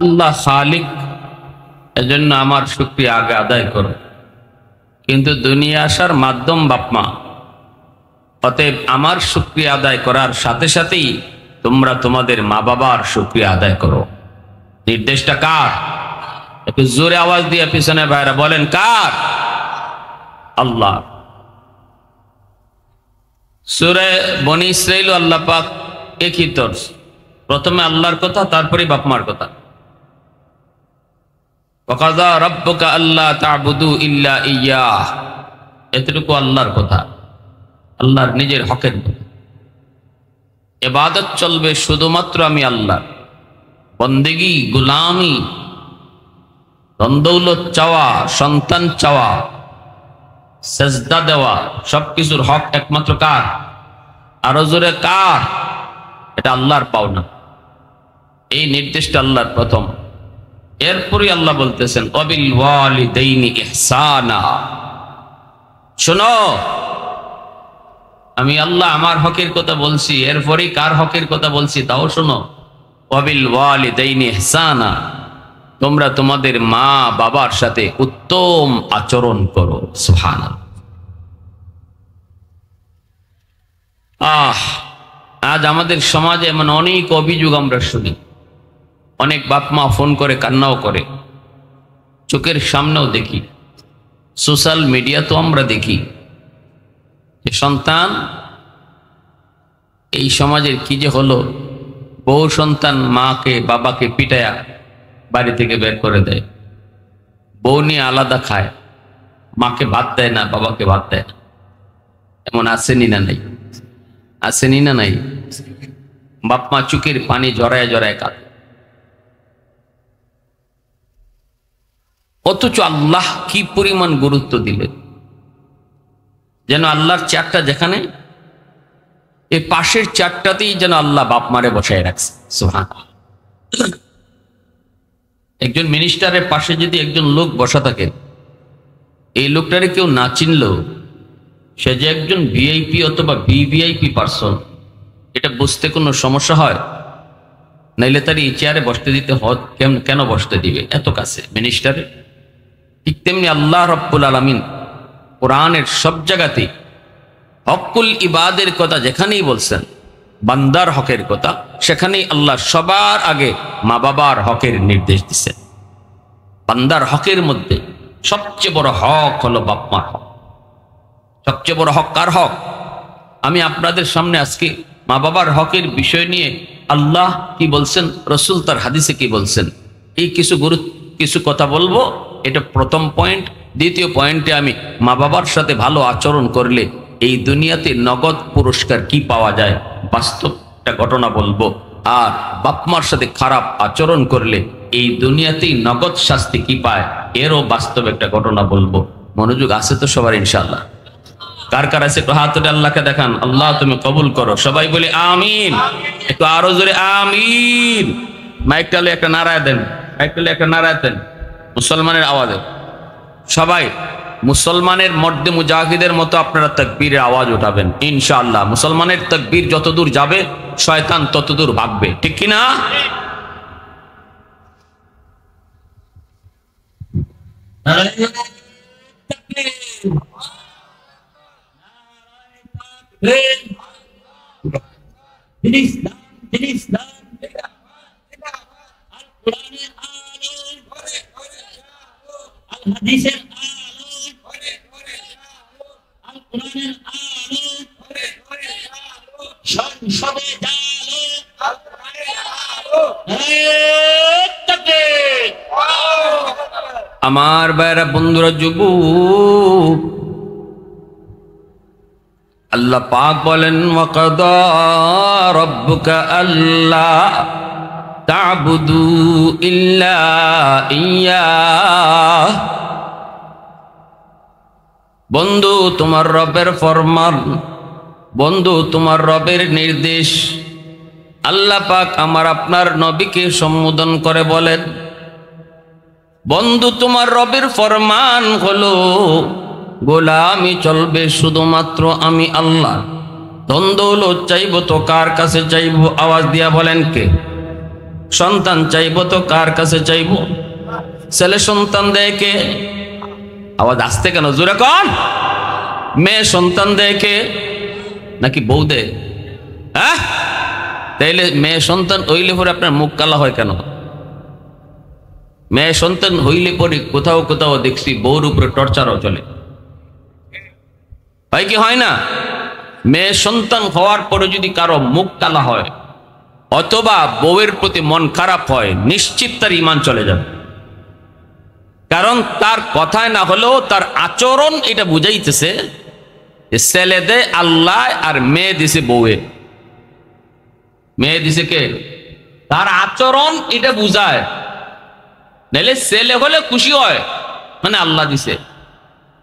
আল্লাহ খালিক, এজন্য আমার শুকরিয়া আগে আদায় করো। কিন্তু দুনিয়া আসার মাধ্যম বাপ মা, অতএব আমার শুকরিয়া আদায় করার সাথে সাথেই তোমরা তোমাদের মা বাবার শুকরিয়া আদায় করো। নির্দেশটা কার? একটু জোরে আওয়াজ দিয়ে পিছনে ভাইরা বলেন, কার? আল্লাহ। সূরা বনী ইসরাঈল আল্লাহ পাক একই তর্জ, প্রথমে আল্লাহর কথা, তারপরে বাপ মার কথা। ওয়াকাযা রাব্বুকা আল্লা তা'বুদু ইল্লা ইয়্যাহ, এতটুকু আল্লাহর কথা, আল্লাহর নিজের হকের কথা। ইবাদত চলবে শুধুমাত্র আমি আল্লাহর। বন্দেগী, গোলামি, ধন দৌলত চাওয়া, সন্তান চাওয়া, সেজদা দেওয়া, সবকিছুর হক একমাত্র কার? আরো জোরে কার? এটা আল্লাহর পাওনা। এই নির্দেশটা আল্লাহর প্রথম। এরপরই আল্লাহ বলতেছেন ওয়াবিল ওয়ালিদাইনি ইহসানা। শোনো, আমি আল্লাহ আমার হকের কথা বলছি, এরপরই কার হকের কথা বলছি তাও শোনো। ওয়াবিল ওয়ালিদাইনি ইহসানা, তোমরা তোমাদের মা বাবার সাথে উত্তম আচরণ করো। সুবহানাল্লাহ। আজ আমাদের সমাজে এমন অনেক অভিযোগ আমরা শুনি। অনেক বাপ মা ফোন করে কান্নাও করে, চোখের সামনেও দেখি, সোশ্যাল মিডিয়া তো আমরা দেখি যে সন্তান, এই সমাজের কি যে হলো, বউ সন্তান মাকে বাবাকে পিটায়া বাড়ি থেকে বের করে দেয়, বউ নিয়ে আলাদা খায়, মাকে ভাত দেয় না, বাবাকে ভাত দেয় না। এমন আসেনি না নাই? আসেনি না নাই? বাপ মা চোখের পানি জড়ায় জড়ায় কাঁদে। অথচ আল্লাহ কি পরিমাণ গুরুত্ব দিলেন, যেন আল্লাহর চেয়ারটা যেখানে, এই পাশের চেয়ারটাতেই যেন আল্লাহ বাপ মারে বসায় রাখছে। সুবহানাল্লাহ। একজন মিনিস্টারের পাশে যদি একজন লোক বসা থাকে, এই লোকটারে কেউ না চিনলেও সে যে একজন ভিআইপি অথবা ভিভিআইপি পার্সন, এটা বুঝতে কোনো সমস্যা হয়? নাইলে তার এই চেয়ারে বসতে দিতে কেন বসতে দিবে এত কাছে মিনিস্টারে? ঠিক তেমনি আল্লাহ রাব্বুল আলামিন কোরআনের সব জায়গাতেই হকুল ইবাদের কথা যেখানেই বলছেন, বান্দার হকের কথা, সেখানেই আল্লাহ সবার আগে মা বাবার হকের নির্দেশ দিচ্ছেন। বান্দার হকের মধ্যে সবচেয়ে বড় হক হলো বাপ মার হক। সবচেয়ে বড় হক কার হক? আমি আপনাদের সামনে আজকে মা বাবার হকের বিষয় নিয়ে আল্লাহ কি বলছেন, রসুল তার হাদিসে কি বলছেন, এই কিছু কথা বলবো। এটা প্রথম পয়েন্ট। দ্বিতীয় পয়েন্টে আমি মা বাবার সাথে ভালো আচরণ করলে এই দুনিয়াতে নগদ পুরস্কার কি পাওয়া যায়, বাস্তব একটা ঘটনা বলবো। আর বাপ মার সাথে খারাপ আচরণ করলে এই দুনিয়াতেই নগদ শাস্তি কি পায়, এরও বাস্তব একটা ঘটনা বলবো। মনোযোগ আছে তো সবার ইনশাআল্লাহ? কার কার আছে একটু হাত উঠে আল্লাহকে দেখান, আল্লাহ তুমি কবুল করো। সবাই বলে আমিন। একটু আরো জোরে আমিন। মাইকটা একটা নারায় দেন, মাইকটা একটা নারায় দেন মুসলমানের আওয়াজে। সবাই মুসলমানের মর্দে মুজাহিদের মতো আপনারা তাকবীরের আওয়াজ উঠাবেন ইনশাআল্লাহ। মুসলমানের তাকবীর যতদূর যাবে শয়তান ততদূর ভাগবে, ঠিক কি না? হাদিসের আলো, কোরআনের আলো, সংসদে আমার ভাইরা বন্ধুরা যুবক, আল্লাহ পাক বলেন ওয়াকাদা রাব্বুকা আল্লা তা'বুদু ইল্লা ইয়্যাহ। বন্ধু তোমার রবের ফরমান, বন্ধু তোমার রবের নির্দেশ। আল্লাহ পাক আমার আপনার নবীকে সম্বোধন করে বলেন, বন্ধু তোমার রবের ফরমান হলো গোলামি চলবে শুধুমাত্র আমি আল্লাহ। ধন দৌলত চাইবো তো কার কাছে চাইবো? আওয়াজ দিয়া বলেন কে? সন্তান চাইবো তো কার কাছে চাইবো? ছেলে সন্তান দেয় কে? আওয়াজ আসতে কেন, জোরে কন। মেয়ে সন্তান দেয় কে? নাকি বউ দেয়? হ্যাঁ, তাইলে মেয়ে সন্তান হইলে পরে আপনার মুখ কালা হয় কেন? মেয়ে সন্তান হইলে পরে কোথাও কোথাও দেখছি বউর উপরে টর্চারও চলে, হয় কি হয় না? মেয়ে সন্তান হওয়ার পরে যদি কারো মুখ কালা হয় অথবা বউয়ের প্রতি মন খারাপ হয়, নিশ্চিত তার ঈমান চলে যাবে। কারণ তার কথায় না হলেও তার আচরণ এটা বুঝাইতেছে যে ছেলে দে আল্লাহ আর মেয়ে দিছে বউয়ে। মেয়ে দিছে কে? তার আচরণ এটা বুঝায়। নাহলে ছেলে হলে খুশি হয় মানে আল্লাহ দিছে,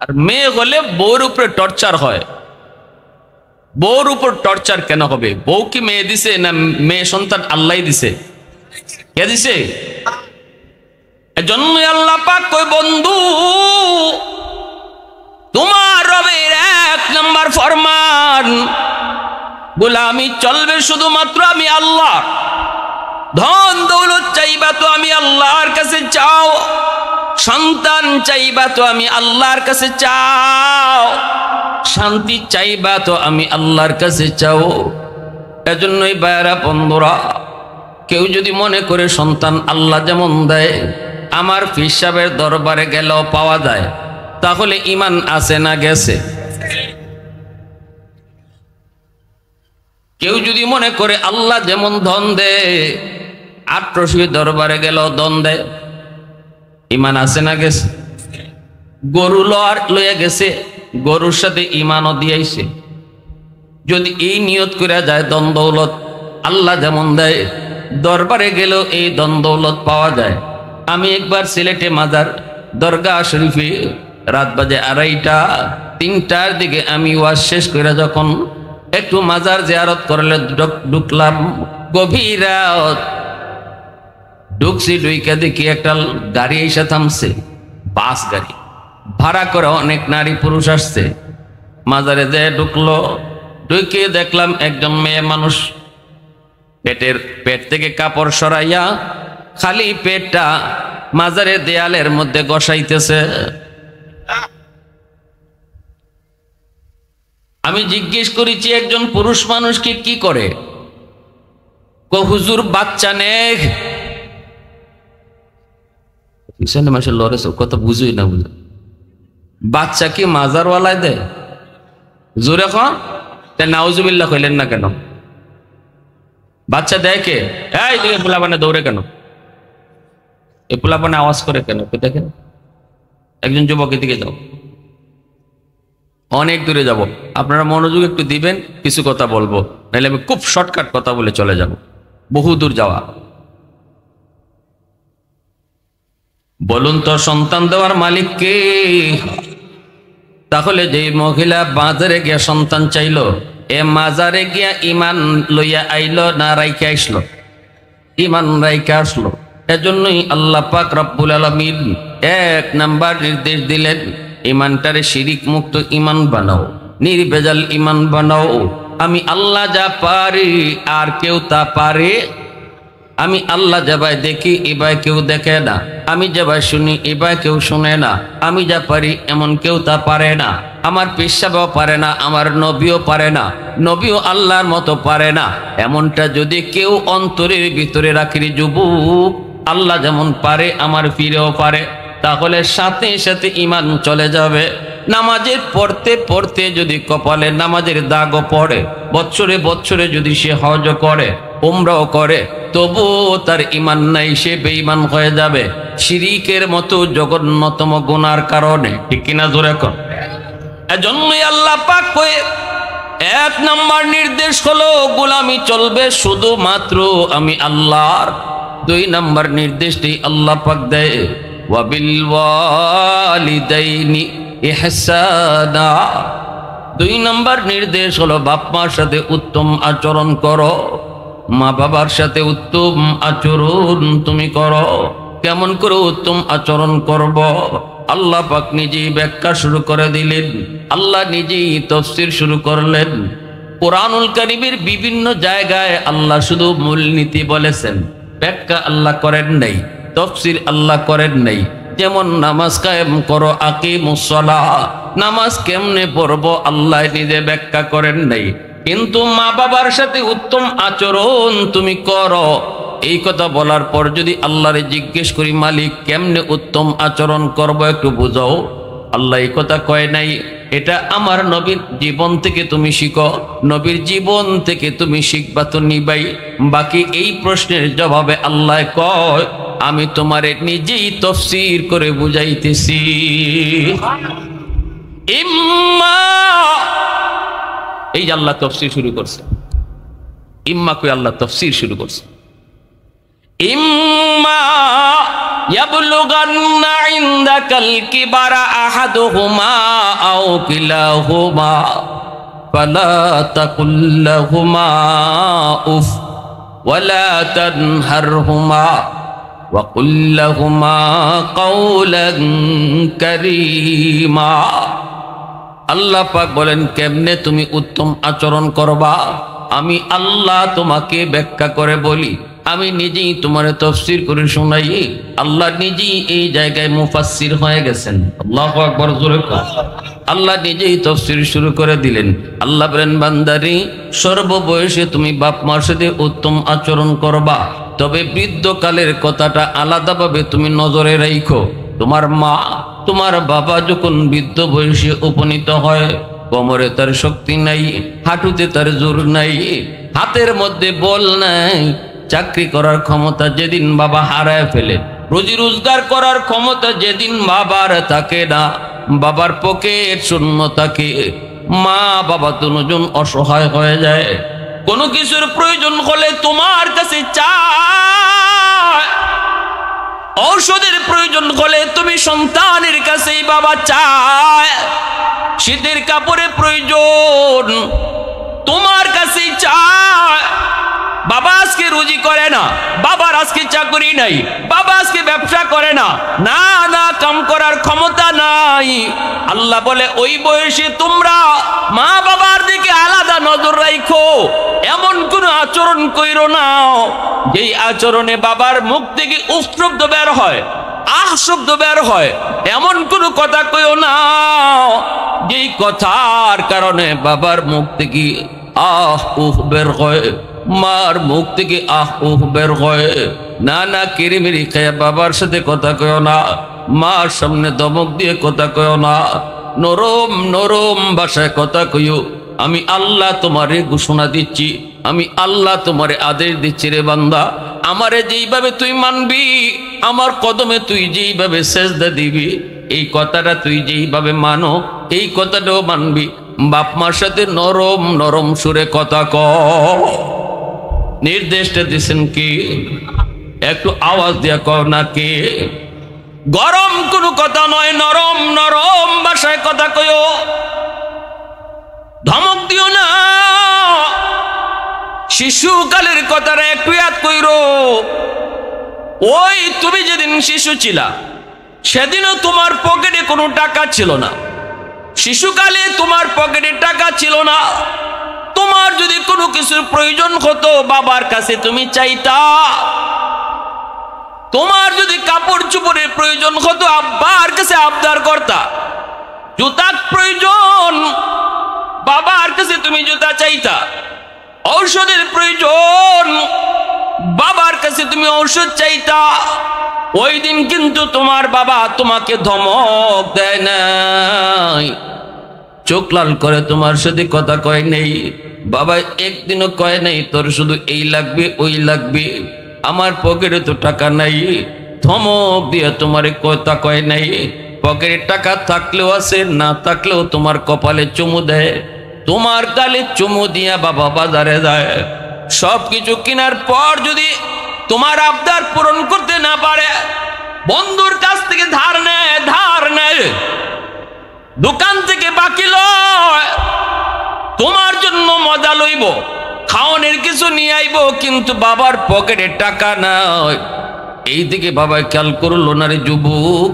আর মেয়ে হলে বউর উপরে টর্চার হয়। বউর উপর টর্চার কেন হবে? বউ কি মেয়ে দিছে না মেয়ে সন্তান আল্লাহ দিছে? কে দিছে? এজন্য আল্লাহ পাক কই, বন্ধু তোমার রবের এক নাম্বার ফরমান, গোলামি চলবে শুধুমাত্র আমি আল্লাহ। ধন দৌলত চাইবা তো আমি আল্লাহর কাছে চাও, সন্তান চাইবা তো আমি আল্লাহর কাছে চাও, শান্তি চাইবা তো আমি আল্লাহর কাছে চাও। এজন্যই ভাইরা বন্ধুরা, কেউ যদি মনে করে সন্তান আল্লাহ যেমন দেয় আমার পীর সাহেবের দরবারে গেলেও পাওয়া যায়, তাহলে ঈমান আছে না গেছে? কেউ যদি মনে করে আল্লাহ যেমন ধন দেয় আট্রসি দরবারে গেলেও ধন দেয়, ঈমান আছে না গেছে? গরু লইয়া গেছে, গরুর সাথে ঈমানও দিয়েছে। যদি এই নিয়ত করে যায় ধন দৌলত আল্লাহ যেমন দেয়, দরবারে গেলেও এই ধন দৌলত পাওয়া যায়। আমি একবার সিলেটে মাজার দরগা শরীফে রাত বাজে 2:30 3টার দিকে আমি ওয়াজ শেষ করে যখন একটু মাজার জিয়ারত করলে ঢুকলাম, গভীর রাত ঢুকছি, ঢুইকা দেখি একটা গাড়ি এসে থামছে, বাস গাড়ি ভাড়া করে, অনেক নারী পুরুষ আসছে। মাজারে যে ঢুকলো, ঢুকে দেখলাম একজন মেয়ে মানুষ পেট থেকে কাপড় সরাইয়া খালি পেটটা মাজারে দেয়ালের মধ্যে বসাইতেছে। আমি জিজ্ঞেস করেছি একজন পুরুষ মানুষকে কি করে? হুজুর বাচ্চা নেই। মাসে লড়েছ কত বুঝুই না, বুঝে বাচ্চা কি মাজারওয়ালায় দেয়? জোরে এখন নাউজুবিল্লাহ কইলেন না কেন? বাচ্চা দেয় কে? এই দিকে পোলাপানে দৌড়ে কেন? এই পোলাপানে আওয়াজ করে কেন? দেখেন, একজন যুবক দিকে যাও, অনেক দূরে যাব, আপনারা মনোযোগ একটু দিবেন, কিছু কথা বলবো, নাহলে আমি খুব শর্টকাট কথা বলে চলে যাব, বহু দূর যাওয়া। বলুন তো সন্তান দেওয়ার মালিক কে? তাহলে যে মহিলা বাজারে গিয়া সন্তান চাইলো, এ মাজারে গিয়া ঈমান লইয়া আইলো না রাইখে আসলো? ঈমান রাইখে আসলো। এজন্যই আল্লাহ পাক রব্বুল আলামিন 1 নাম্বার নির্দেশ দিলেন, ঈমানটারে শিরিক মুক্ত ঈমান বানাও, নির্ভেজাল ঈমান বানাও। আমি আল্লাহ যা পারি আর কেউ তা পারে? আমি আল্লাহ যাবাই দেখি এবার কেউ দেখে না, আমি যাবাই শুনি এবার কেউ শুনে না, আমি যা পারি এমন কেউ তা পারে না। আমার পেশাবও পারে না, আমার নবীও পারে না, নবীও আল্লাহর মতো পারে না। এমনটা যদি কেউ অন্তরের ভিতরে রাখি যুবক, আল্লাহ যেমন পারে আমার পীরও পারে, তাহলে সাথে সাথে ঈমান চলে যাবে। নামাজের পড়তে পড়তে যদি কপালে নামাজের দাগও পড়ে, বছরে বছরে যদি সে হজ করে, উমরাও করে, তবুও তার ঈমান নাই, সে বেঈমান হয়ে যাবে শিরিকের মতো জঘন্যতম গুনার কারণে। ঠিক কিনা জোরে কর? এজন্যই আল্লাহ পাক কয়ে 1 নাম্বার নির্দেশ হলো গোলামি চলবে শুধুমাত্র আমি আল্লাহর। 2 নাম্বার নির্দেশটি আল্লাহ পাক দেয়, ওয়াবিল ওয়ালিদাইনি ইহসানা। 2 নাম্বার নির্দেশ হলো বাপ মার সাথে উত্তম আচরণ করো, মা বাবার সাথে উত্তম আচরণ তুমি করো। কেমন করে উত্তম আচরণ করব? আল্লাহ পাক নিজেই ব্যাখ্যা শুরু করে দিলেন, আল্লাহ নিজেই তাফসীর শুরু করলেন। কুরআনুল কারীমের বিভিন্ন জায়গায় আল্লাহ শুধু মূলনীতি বলেছেন, ব্যাখ্যা আল্লাহ করেন নাই, তাফসীর আল্লাহ করেন নাই। যেমন নামাজ কায়েম করো, আকিমুস সালাহ, নামাজ কেমনে পড়বো আল্লাহ নিজে ব্যাখ্যা করেন নাই। কিন্তু মা বাবার সাথে উত্তম আচরণ তুমি করো, এই কথা বলার পর যদি আল্লাহরে জিজ্ঞেস করি মালিক কেমনে উত্তম আচরণ করব একটু বুঝাও, আল্লাহ এই কথা কয় নাই। এটা আমার নবীর জীবন থেকে তুমি শিখো, নবীর জীবন থেকে তুমি শিখবা তো নিবাই। বাকি এই প্রশ্নের জবাবে আল্লাহ কয় আমি তোমারে নিজেই তাফসীর করে বুঝাইতেছি। ইম্মা, এই যে আল্লাহ তাফসীর শুরু করছে, ইম্মা কই আল্লাহ তাফসীর শুরু করছে। ইম্মা ইয়াবলুগান্না ইনদাকাল কিবারা আহাদুহুমা আও কিলাহুমা ফালা তাকুল লাহুমা উফ ওয়ালা তানহারহুমা ওয়া কুল লাহুমা কাওলান কারীমা। আল্লাহ পাক বলেন কেমনে তুমি উত্তম আচরণ করবা আমি আল্লাহ তোমাকে ব্যাখ্যা করে বলি, আমি নিজেই তোমারে তাফসীর করে শোনাই। আল্লাহ নিজেই এই জায়গায় মুফাসসির হয়ে গেছেন। আল্লাহু আকবার, জোরে বলো। আল্লাহ নিজেই তাফসীর শুরু করে দিলেন। আল্লাহ বলেন বান্দারে সর্ববয়সে তুমি বাপ মার সাথে উত্তম আচরণ করবা, তবে বৃদ্ধকালের কথাটা আলাদাভাবে তুমি নজরে রাখো। তোমার মা তোমার বাবা যখন বৃদ্ধ বয়সে উপনীত হয়, কোমরে তার শক্তি নাই, হাঁটুতে তার জোর নাই, হাতের মধ্যে বল নাই, চাকরি করার ক্ষমতা যেদিন বাবা হারায় ফেলে, রুজি রোজগার করার ক্ষমতা যেদিন বাবার থাকে না, বাবার পকেট শূন্য থাকে, মা বাবা দুজন অসহায় হয়ে যায়। কোনো কিছুর প্রয়োজন হলে তোমার কাছে চায়, ঔষধের প্রয়োজন হলে তুমি সন্তানের কাছেই বাবা চায়, শীতের কাপড়ের প্রয়োজন তোমার কাছেই চায়। বাবা আজকে রুজি করে না, বাবার আজকে চাকরি নাই, বাবা আজকে ব্যবসা করে না, না না কাম করার ক্ষমতা নাই। আল্লাহ বলে ওই বয়সে তোমরা মা বাবার দিকে আলাদা নজর রাখো, এমন কোন আচরণ কইরো না যেই আচরণে বাবার মুখ থেকে উফ শব্দ বের হয়, আহ শব্দ বের হয়, এমন কোন কথা কইও না যেই কথার কারণে বাবার মুখ থেকে আহ উহ বের হয়, মার মুখ থেকে আহ উহ বের হয়। না না কিরিমিরি খেয়ে বাবার সাথে কথা কয়ো না, মার সামনে দমক দিয়ে কথা কয়ো না, নরম নরম ভাষায় কথা কইও। আমি আল্লাহ তোমারে ঘোষণা দিচ্ছি, আমি আল্লাহ তোমারে আদেশ দিচ্ছি রে বান্দা, আমারে যেইভাবে তুই মানবি, আমার কদমে তুই যেইভাবে সেজদা দিবি, এই কথাটা তুই যেইভাবে মানো এই কথাটাও মানবি। বাপ মার সাথে নরম নরম সুরে কথা ক। নির্দেশটা দিচ্ছেন কি? একটু আওয়াজ দিয়া কও না কে? গরম কোনো কথা নয়, নরম নরম ভাষায় কথা কইও, ধমক দিও না। শিশুকালের কথাটা একটু ইয়াদ কইরো। ওই তুমি যেদিন শিশু ছিলা সেদিনও তোমার পকেটে কোনো টাকা ছিল না, শিশুকালে তোমার পকেটে টাকা ছিল না। তোমার যদি কোনো কিছুর প্রয়োজন হতো বাবার কাছে তুমি চাইতা, তোমার যদি কাপড় চোপড়ের প্রয়োজন হতো আব্বার কাছে আবদার করতা, জুতার প্রয়োজন বাবার কাছে তুমি জুতা চাইতা, ঔষধের প্রয়োজন বাবার কাছে তুমি ঔষধ চাইতা। ওই দিন কিন্তু তোমার বাবা তোমাকে ধমক দেয় নাই, চোখ লাল করে তোমার সাথে কথা কয় নেই, বাবা একদিনও কয় নাই তোর শুধু এই লাগবে ওই লাগবে, আমার পকেটে তো টাকা নাই, ধমক দিয়ে তোমারে কথা কয় নাই। পকেটে টাকা থাকলেও আছে, না থাকলেও তোমার কপালে চুমু দেয়, তোমার গালে চুমু দিয়া বাবা বাজারে যায়। সব কিছু কেনার পর যদি তোমার আবদার পূরণ করতে না পারে, বন্ধুর কাছ থেকে ধার নেয়, দোকান থেকে বাকি লয়, তোমার জন্য মজা লইব, খাওয়ানোর কিছু নিয়ে আইব, কিন্তু বাবার পকেটে টাকা নাই। এই দিকে বাবা খেয়াল করলো না রে যুবক,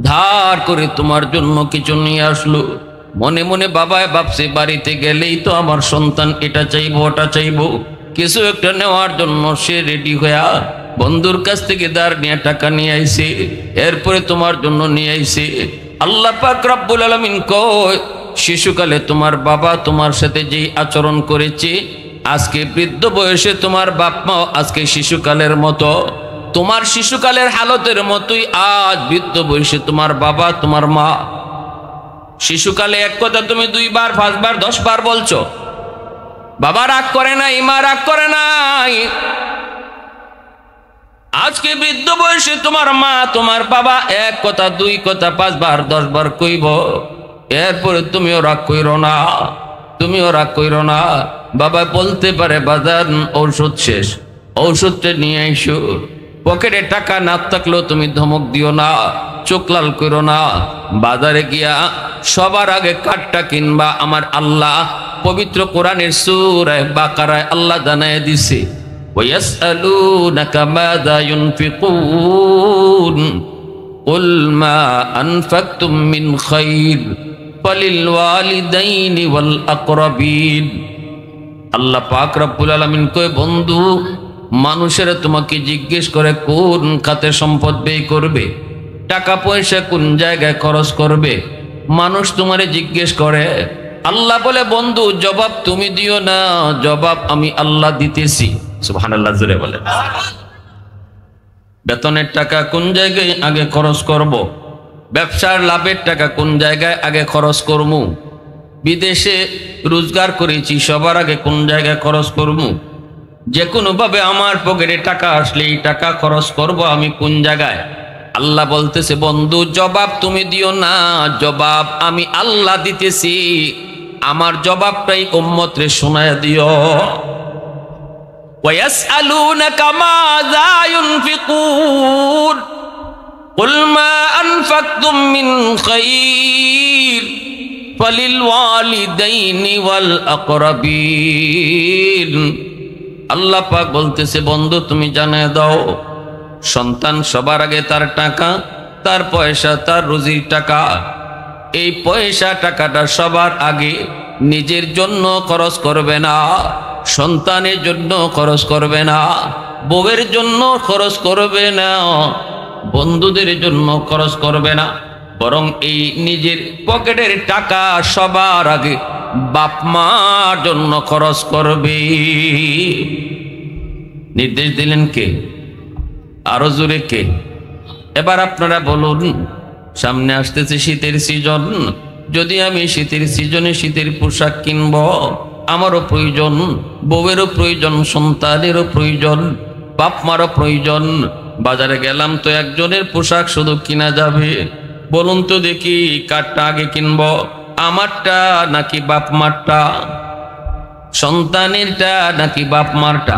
ধার করে তোমার জন্য কিছু নিয়ে আসলো। মনে মনে বাবায় ভাবছে বাড়িতে গেলেই তো আমার সন্তান এটা চাইবো ওটা চাইবো, কিছু একটা নেওয়ার জন্য সে রেডি হইয়া বন্ধুর কাছ থেকে ধার নিয়ে টাকা নিয়ে আইছে, এরপরে তোমার জন্য নিয়ে আইছে। আল্লাহ পাক রব্বুল আলামিন কয়, শিশুকালে তোমার বাবা তোমার সাথে যেই আচরণ করেছে, আজকে বৃদ্ধ বয়সে তোমার বাপ মা আজকে শিশুকালের মতো, তোমার শিশুকালের হালতের মতোই আজ বৃদ্ধ বয়সে তোমার বাবা তোমার মা। শিশুকালে এক কথা তুমি 2 বার 5 বার 10 বার বলছো, বাবা রাগ করে নাই, মা রাগ করে নাই। আজকে বৃদ্ধ বয়সে তোমার মা তোমার বাবা এক কথা 2 কথা 5 বার 10 বার কইব, এরপরে তুমিও রাগ কইরো না, তুমিও রাগ কইরো না। বাবা বলতে পারে, বাজার ঔষধ শেষ, ঔষধটা নিয়ে আইসো। পকেটে টাকা না থাকলেও তুমি ধমক দিও না, চোখ লাল করো না। বাজারে গিয়া সবার আগে কাঠটা কিনবা। আমার আল্লাহ পবিত্র কোরআনের সূরা বাকারায় আল্লাহ জানায় দিছে, ওয়ায়াসআলুনাকা মাযা ইউনফিকুন কুল মা আনফাকতুম মিন খায়র ফালিল ওয়ালিদাইনি ওয়াল আকরাবিন। আল্লাহ পাক রব্বুল আলামিন কয়, বন্ধু মানুষেরা তোমাকে জিজ্ঞেস করে কোন খাতে সম্পদ ব্যয় করবে, টাকা পয়সা কোন জায়গায় খরচ করবে, মানুষ তোমারে জিজ্ঞেস করে। আল্লাহ বলে, বন্ধু জবাব তুমি দিও না, জবাব আমি আল্লাহ দিতেছি। সুবহানাল্লাহ জোরে বলে। বেতনের টাকা কোন জায়গায় আগে খরচ করব, ব্যবসার লাভের টাকা কোন জায়গায় আগে খরচ করব, বিদেশে রোজগার করেছি সবার আগে কোন জায়গায় খরচ করব, যে কোনোভাবে আমার পকেটে টাকা আসলে এই টাকা খরচ করব আমি কোন জায়গায়। আল্লাহ বলতেছে, বন্ধু জবাব তুমি দিও না, জবাব আমি আল্লাহ দিতেছি। আমার জবাবটাই উম্মতরে শোনায় দিও। ওয়ায়াসআলুনাকা মাযা ইউনফিকুন কুল মা আনফাকতুম মিন খায়র ফালিল ওয়ালিদাইনি ওয়াল আকরাবিন। আল্লাহ পাক বলতেছে, বন্ধু তুমি জানিয়ে দাও, সন্তান সবার আগে তার টাকা, তার পয়সা, তার রুজির টাকা, এই পয়সা টাকাটা সবার আগে নিজের জন্য খরচ করবে না, সন্তানের জন্য খরচ করবে না, বউয়ের জন্য খরচ করবে না, বন্ধুদের জন্য খরচ করবে না, বরং এই নিজের পকেটের টাকা সবার আগে বাপ মার জন্য খরচ করবে। নির্দেশ দিলেন কে? আরো জোরে কে? এবার আপনারা বলুন, সামনে আসতেছে শীতের সিজন, যদি আমি শীতের সিজনে শীতের পোশাক কিনব, আমারও প্রয়োজন, বউয়েরও প্রয়োজন, সন্তানেরও প্রয়োজন, বাপ মারও প্রয়োজন। বাজারে গেলাম তো একজনের পোশাক শুধু কিনা যাবে, বলুন তো দেখি কারটা আগে কিনব, আমারটা নাকি বাপ মারটা, সন্তানেরটা নাকি বাপ মারটা?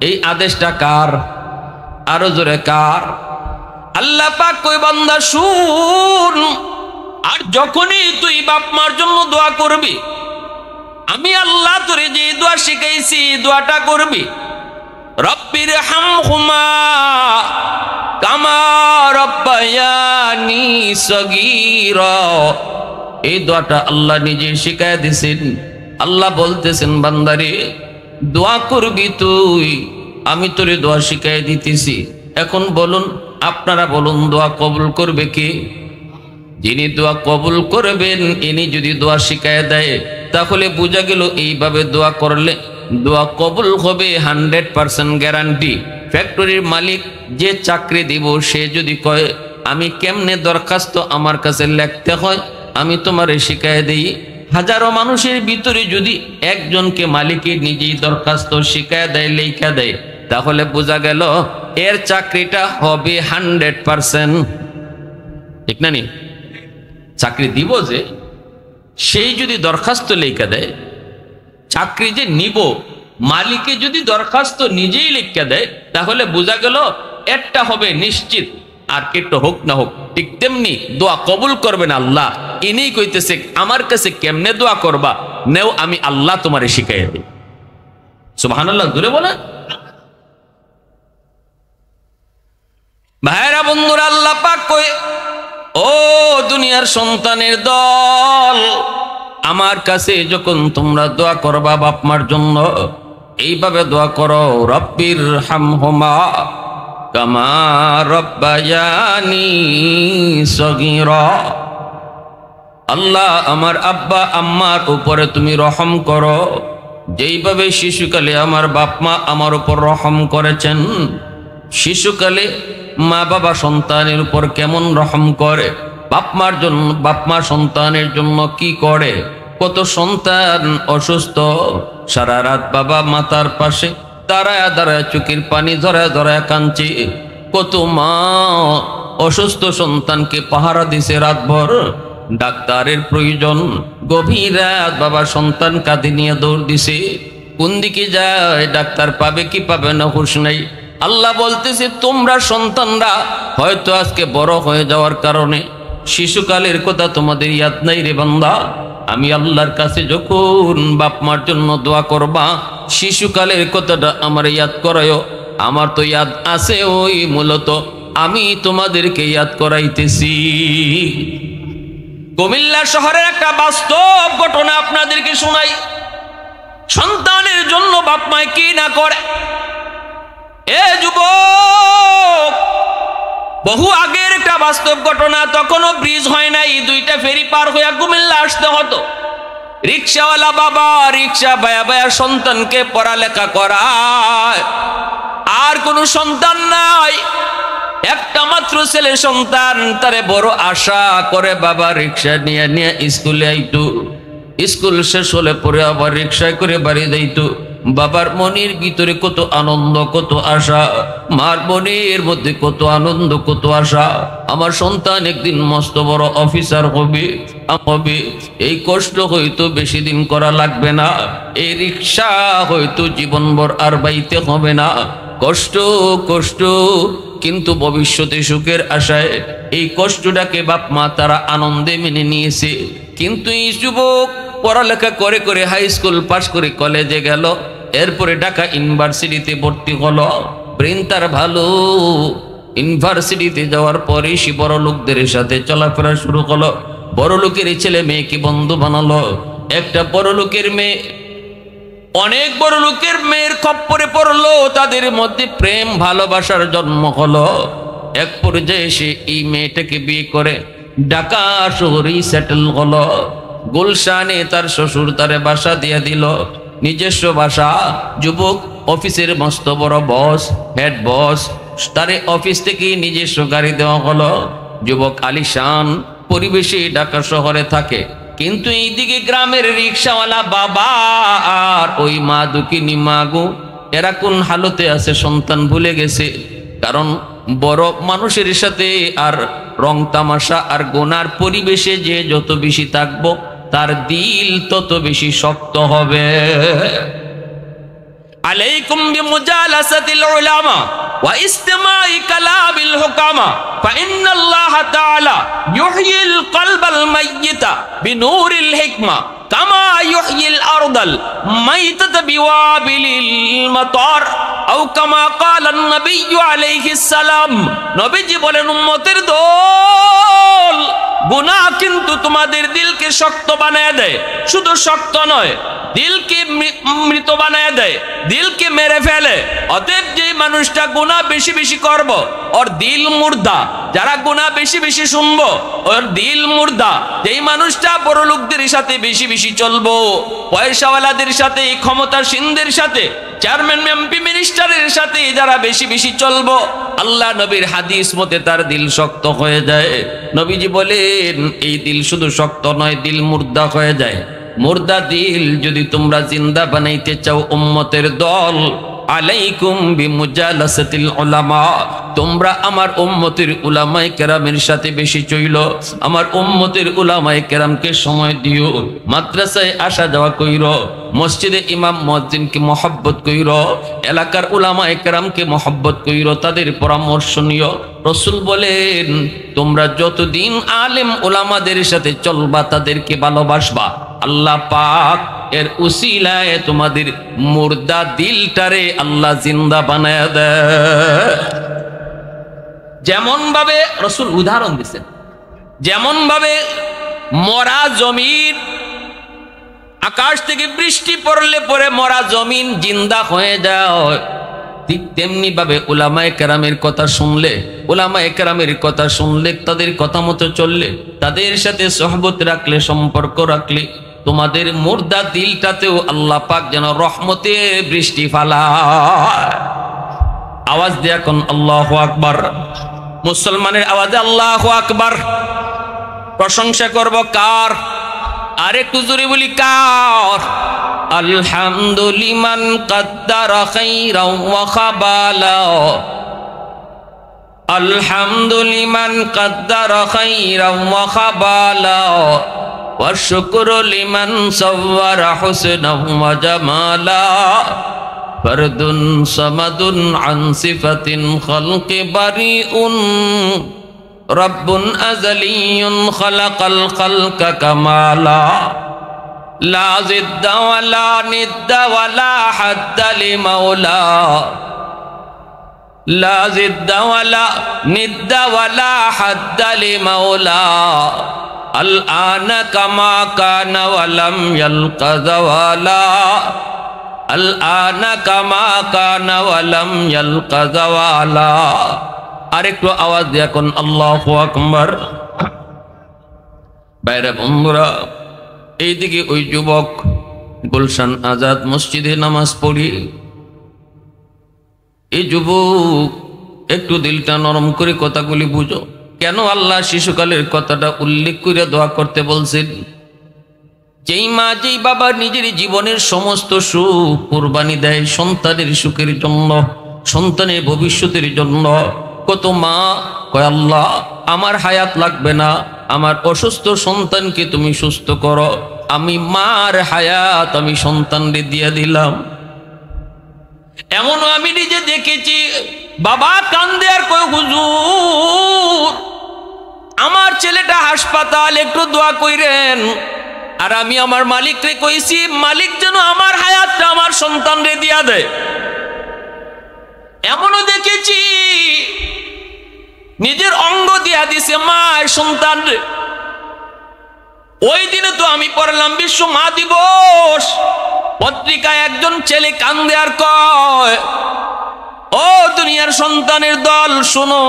এই আদেশটা কার? আরো জোরে কার? আল্লাহ পাক কই, বান্দা শুন, আর যখনই তুই বাপ মার জন্য দোয়া করবি, আমি আল্লাহ তোরে যে দোয়া শিখাইছি দোয়াটা করবি, রব্বির হামহুমা কামা রব্বায়ানি সগীরা। এই দোয়াটা আল্লাহ নিজে শিখায় দিয়েছেন। আল্লাহ বলতেছেন, বান্দারে দোয়া করবি তুই, আমি তোরে দোয়া শিখাই দিতেছি। এখন বলুন, আপনারা বলুন, দোয়া কবুল করবে কে? যিনি দোয়া কবুল করবেন, ইনি যদি দোয়া শিখায় দেয়, তাহলে বোঝা গেল এইভাবে দোয়া করলে দোয়া কবুল হবে 100% গ্যারান্টি। ফ্যাক্টরির মালিক যে চাকরি দিব, সে যদি কয় আমি কেমনে দরখাস্ত আমার কাছে লিখতে হয় আমি তোমারে শিখাই দেই, হাজারো মানুষের ভিতরে যদি একজনকে মালিকের নিজেই দরখাস্ত শিখায় দেয়, লেখা দেয়, তাহলে বোঝা গেল এর চাকরিটা হবে 100%। ঠিক না? নি চাকরি দিব যে, সেই যদি দরখাস্ত লেখা দেয়, চাকরি যে নিব মালিকে যদি দরখাস্ত নিজেই লিখে দেয়, তাহলে বোঝা গেল একটা হবে নিশ্চিত, আর কেটো হোক না হোক। ঠিক তেমনি দোয়া কবুল করবেন আল্লাহ, ইনি কইতেছে আমার কাছে কেমনে দোয়া করবা, নেও আমি আল্লাহ তোমারে শিখাই দিই। সুবহানাল্লাহ জোরে বলেন। ভাইরা বন্ধুরা, আল্লাহ পাক কয়, ও দুনিয়ার সন্তানের দল, আমার কাছে যখন তোমরা দোয়া করবা বাপ মার জন্য, এইভাবে দোয়া করো, রব্বির হামহুমা কামা রব্বায়ানি সগীরা। আল্লাহ আমার আব্বা আম্মার উপরে তুমি রহম করো, যেইভাবে শিশুকালে আমার বাপ মা আমার উপর রহম করেছেন। শিশুকালে মা বাবা সন্তানের উপর কেমন রহম করে, বাপ মা সন্তানের জন্য কি করে। কত সন্তান অসুস্থ, সারা রাত বাবা মাতার পাশে দাঁড়ায় দাঁড়ায় চোখের পানি ধরায় ধরায় কাঁদছে। কত মা অসুস্থ সন্তানকে পাহারা দিছে রাতভর, ডাক্তারের প্রয়োজন, গভীর রাত বাবা সন্তান কাঁধে নিয়ে দৌড় দিছে। কোন দিকে যায়, ডাক্তার পাবে কি পাবে না হুঁশ নাই। আল্লাহ বলতেছে তোমরা সন্তানরা হয়তো আজকে বড় হয়ে যাওয়ার কারণে শিশুকালের কথা তোমাদের ইয়াদ নাই রে বান্দা। আমি আল্লাহর কাছে যখন বাপ মার জন্য দোয়া করবা, শিশুকালের কথাটা আমার ইয়াদ করায়ও। আমার তো ইয়াদ আছে, ওই মূলত আমি তোমাদেরকে ইয়াদ করাইতেছি। কুমিল্লা শহরের একটা বাস্তব ঘটনা আপনাদেরকে শোনাই। সন্তানের জন্য বাপ মায় কি না করে। এ যুবক, বহু আগের একটা বাস্তব ঘটনা, তখনও ব্রিজ হয় নাই, দুইটা ফেরি পার হইয়া কুমিল্লা আসতে হতো। রিক্সাওয়ালা বাবা রিক্সা বায়া বায়া সন্তানকে পড়ালেখা করায়, আর কোনো সন্তান নাই, একটা মাত্র ছেলে সন্তান। তারে বড় আশা করে বাবা রিক্সা নিয়ে নিয়ে স্কুলে আইতো। স্কুল শেষ হলে পরে আবার রিক্সায় করে বাড়ি যাইতো। বাবার মনের ভিতরে কত আনন্দ, কত আশা, মার মনের মধ্যে কত আনন্দ, কত আশা। আমার সন্তান একদিন মস্ত বড় অফিসার হবে। এই কষ্ট হয়তো বেশি দিন করা লাগবে না, এই রিক্সা হয়তো জীবনভর আর বাইতে হবে না। কষ্ট কষ্ট, কিন্তু ভবিষ্যতে সুখের আশায় এই কষ্টটাকে বাপ মা তারা আনন্দে মেনে নিয়েছে। কিন্তু এই যুবক পড়ালেখা করে করে হাই স্কুল পাশ করে কলেজে গেল, এরপরে ঢাকা ইউনিভার্সিটিতে ভর্তি হলো। ব্রেন তার ভালো। ইউনিভার্সিটিতে যাওয়ার পরে সে বড় লোকদের সাথে চলাফেরা শুরু করলো। বড় লোকের ছেলে মেয়েকে বন্ধু বানালো। একটা বড় লোকের মেয়ে অনেক বড় লোকের মেয়ের খপ্পরে পড়লো, তাদের মধ্যে প্রেম ভালোবাসার জন্ম হলো। এক পর্যায়ে সে এই মেয়েটাকে বিয়ে করে ঢাকা শহরেই সেটেল হলো। গুলশানে তার শ্বশুর তারে বাসা দিয়ে দিল, নিজস্ব বাসা। যুবক অফিসের মস্ত বড় বস, হেড বস, তারে অফিস থেকে নিজস্ব গাড়ি দেওয়া হলো। যুবক আলিশান পরিবেশে ঢাকা শহরে থাকে। কিন্তু এইদিকে গ্রামের রিক্সাওয়ালা বাবা আর ওই মা দুঃখিনী মাগো, এরা কোন হালতে আছে সন্তান ভুলে গেছে। কারণ বড় মানুষের সাথে আর রং তামাশা আর গোনার পরিবেশে যে যত বেশি থাকবো, তার দিল তত বেশি শক্ত হবে। আলাইকুম বিমুজালাসাতিল উলামা ওয়া ইসতিমাই কালামিল হুকামা ফাইন্নাল্লাহা তাআলা ইউহয়িল কলবাল মাইয়িতা বিনূরিল হিকমা কামা ইউহয়িল আরদাল মাইতাতা বিওয়াবিলিল মাতার আও কামা ক্বালান নবিয়্যু আলাইহিস সালাম। নবীজি বলেন, উম্মতের দল, গুনাহ কিন্তু তোমাদের দিলকে শক্ত বানায় দেয়। শুধু শক্ত নয়, দিলকে মৃত বানায় দেয়, দিলকে মেরে ফেলে। অতএব যে মানুষটা গুনাহ বেশি বেশি করব, ওর দিল মুর্দা। যারা গুনাহ বেশি বেশি শুনবো, ওর দিল মুর্দা। যেই মানুষটা বড় লোকদের সাথে বেশি বেশি চলবো, পয়সাওয়ালাদের সাথে, ক্ষমতাসীনদের সাথে, চেয়ারম্যান এমপি মিনিস্টারের সাথে যারা বেশি বেশি চলবো, আল্লাহ নবীর হাদিস মতে তার দিল শক্ত হয়ে যায়। নবীজি বলেন, এই দিল শুধু শক্ত নয়, দিল মুর্দা হয়ে যায়। মুর্দা দিল যদি তোমরা জিন্দা বানাইতে চাও উম্মতের দল, আলাইকুম বিমুজালাসাতিল উলামা, তোমরা আমার উম্মতের উলামায়ে কেরামের সাথে বেশি চইল। আমার উম্মতের উলামায়ে কেরামকে সময় দিও। মাদ্রাসায় আসা যাওয়া কইরো, মসজিদে ইমাম মুয়াজ্জিনকে মহব্বত কইরো, এলাকার উলামায়ে কেরামকে মহব্বত কইরো, তাদের পরামর্শ নিও। রাসূল বলেন, তোমরা যতদিন আলেম উলামাদের সাথে চলবা, তাদেরকে ভালোবাসবা, আল্লাহ পাক এর উসিলায় তোমাদের মুর্দা দিলটারে আল্লাহ জিন্দা বানায় দেয়। যেমন ভাবে রাসূল উদাহরণ দিয়েছেন, যেমন ভাবে মরা জমির আকাশ থেকে বৃষ্টি পড়লে পরে মরা জমিন জিন্দা হয়ে যায়, ঠিক তেমনি ভাবে উলামায়ে কেরামের কথা শুনলে, উলামায়ে কেরামের কথা শুনলে, তাদের কথা মতো চললে, তাদের সাথে সোহবত রাখলে, সম্পর্ক রাখলে, তোমাদের মুর্দা দিলটাতেও আল্লাহ পাক যেন রহমতের বৃষ্টি ফালায়। আওয়াজ দিয়ে এখন আল্লাহু আকবার, মুসলমানের আওয়াজে আল্লাহু আকবার। প্রশংসা করব কার? আর একটু জোরে বলি কার? আলহামদুলিমান কাদ্দারা খাইরাও ওয়া খাবালা, আলহামদুলিমান কাদ্দারা খাইরাও ওয়া খাবালা, ওয়া শুকরু লিমান সাওয়ারা হুসনাও ওয়া জামালা, ফরদুন সামাদুন আন সিফাতিন খালকি বারিউন, রব্বুন আযালিয়ুন খালাকাল খালকা কামালা, লা জিদ্দা ওয়ালা নিদ্দা ওয়ালা হাদ্দা লিমাওলা, লা জিদ্দা ওয়ালা নিদ্দা ওয়ালা হাদ্দা লিমাওলা, আল আনা কামা কানা ওয়ালাম ইয়ালকা যাওয়ালা, আল আনা কামা কানা ওয়ালাম ইয়ালকা যাওয়ালা। আরেকটু আওয়াজ দিয়ে এখন আল্লাহু আকবার। বাইরে বন্ধুরা, এইদিকে ওই যুবক গুলশান আজাদ মসজিদে নামাজ পড়ি, এই যুবক একটু দিলটা নরম করে কথাগুলি বুঝো। কেন আল্লাহ শিশুকালের কথাটা উল্লেখ করে দোয়া করতে বলছেন? যেই মা যেই বাবা নিজের জীবনের সমস্ত সুখ কুরবানি দেয় সন্তানের সুখের জন্য, সন্তানের ভবিষ্যতের জন্য, কত মা কয় আল্লাহ আমার হায়াত লাগবে না, আমার অসুস্থ সন্তানকে তুমি সুস্থ করো, আমি মার হায়াত আমি সন্তানকে দিয়ে দিলাম। এমনও আমি নিজে দেখেছি, বাবা কান্দে আর কয় হুজুর আমার ছেলেটা হাসপাতাল, একটু দোয়া কইরেন। আর আমি আমার মালিককে কইছি মালিক যেন আমার হায়াতটা আমার সন্তানরে দিয়া দেয়। এমনও দেখেছি নিজের অঙ্গ দিয়া দিছে মায়ের সন্তান। ওই দিনে তো আমি পড়লাম বিশ্ব মা দিবস পত্রিকায়, একজন ছেলে কান্দে আর কয় ও দুনিয়ার সন্তানের দল শোনো,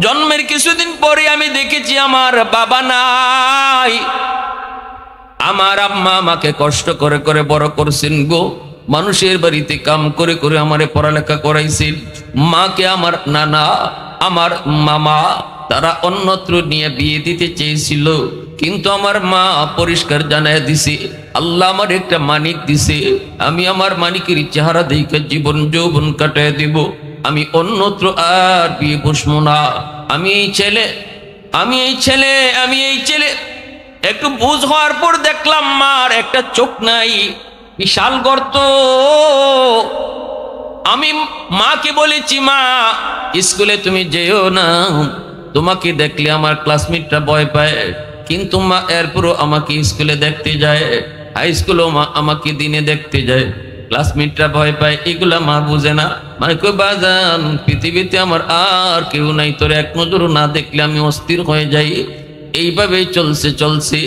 জন্মের কিছুদিন পরে আমি দেখেছি আমার বাবা নাই, আমার আম্মা আমাকে কষ্ট করে করে বড় করছেন গো, মানুষের বাড়িতে কাম করে করে আমারে পড়ালেখা করাইছেন, মাকে আমার নানা আমার মামা তারা অন্যত্র নিয়ে বিয়ে দিতে চেয়েছিল, কিন্তু আমার মা পরিষ্কার জানায় দিছে আল্লাহ আমার একটা মানিক দিছে, আমি আমার মানিকের চেহারা দেখে জীবন যৌবন কাটায় দিব, আমি অন্যত্র আর বিয়ে বসবো না। আমি এই ছেলে একটু বুঝ হওয়ার পর দেখলাম মার একটা চোখ নাই, বিশাল গর্ত। আমি মাকে বলেছি মা স্কুলে তুমি যেও না, তোমাকে দেখলে আমার ক্লাসমেটরা ভয় পায়, কিন্তু মা এরপরও আমাকে স্কুলে দেখতে যায়, হাই স্কুলও মা আমাকে দিনে দেখতে যায়, ক্লাসমেটরা ভয় পায়, এগুলা মা বুঝে না। মানে কই বাজান পৃথিবীতে আমার আর কেউ নাই, তোর এক নজরও না দেখলে আমি অস্থির হয়ে যাই। এইভাবেই চলছে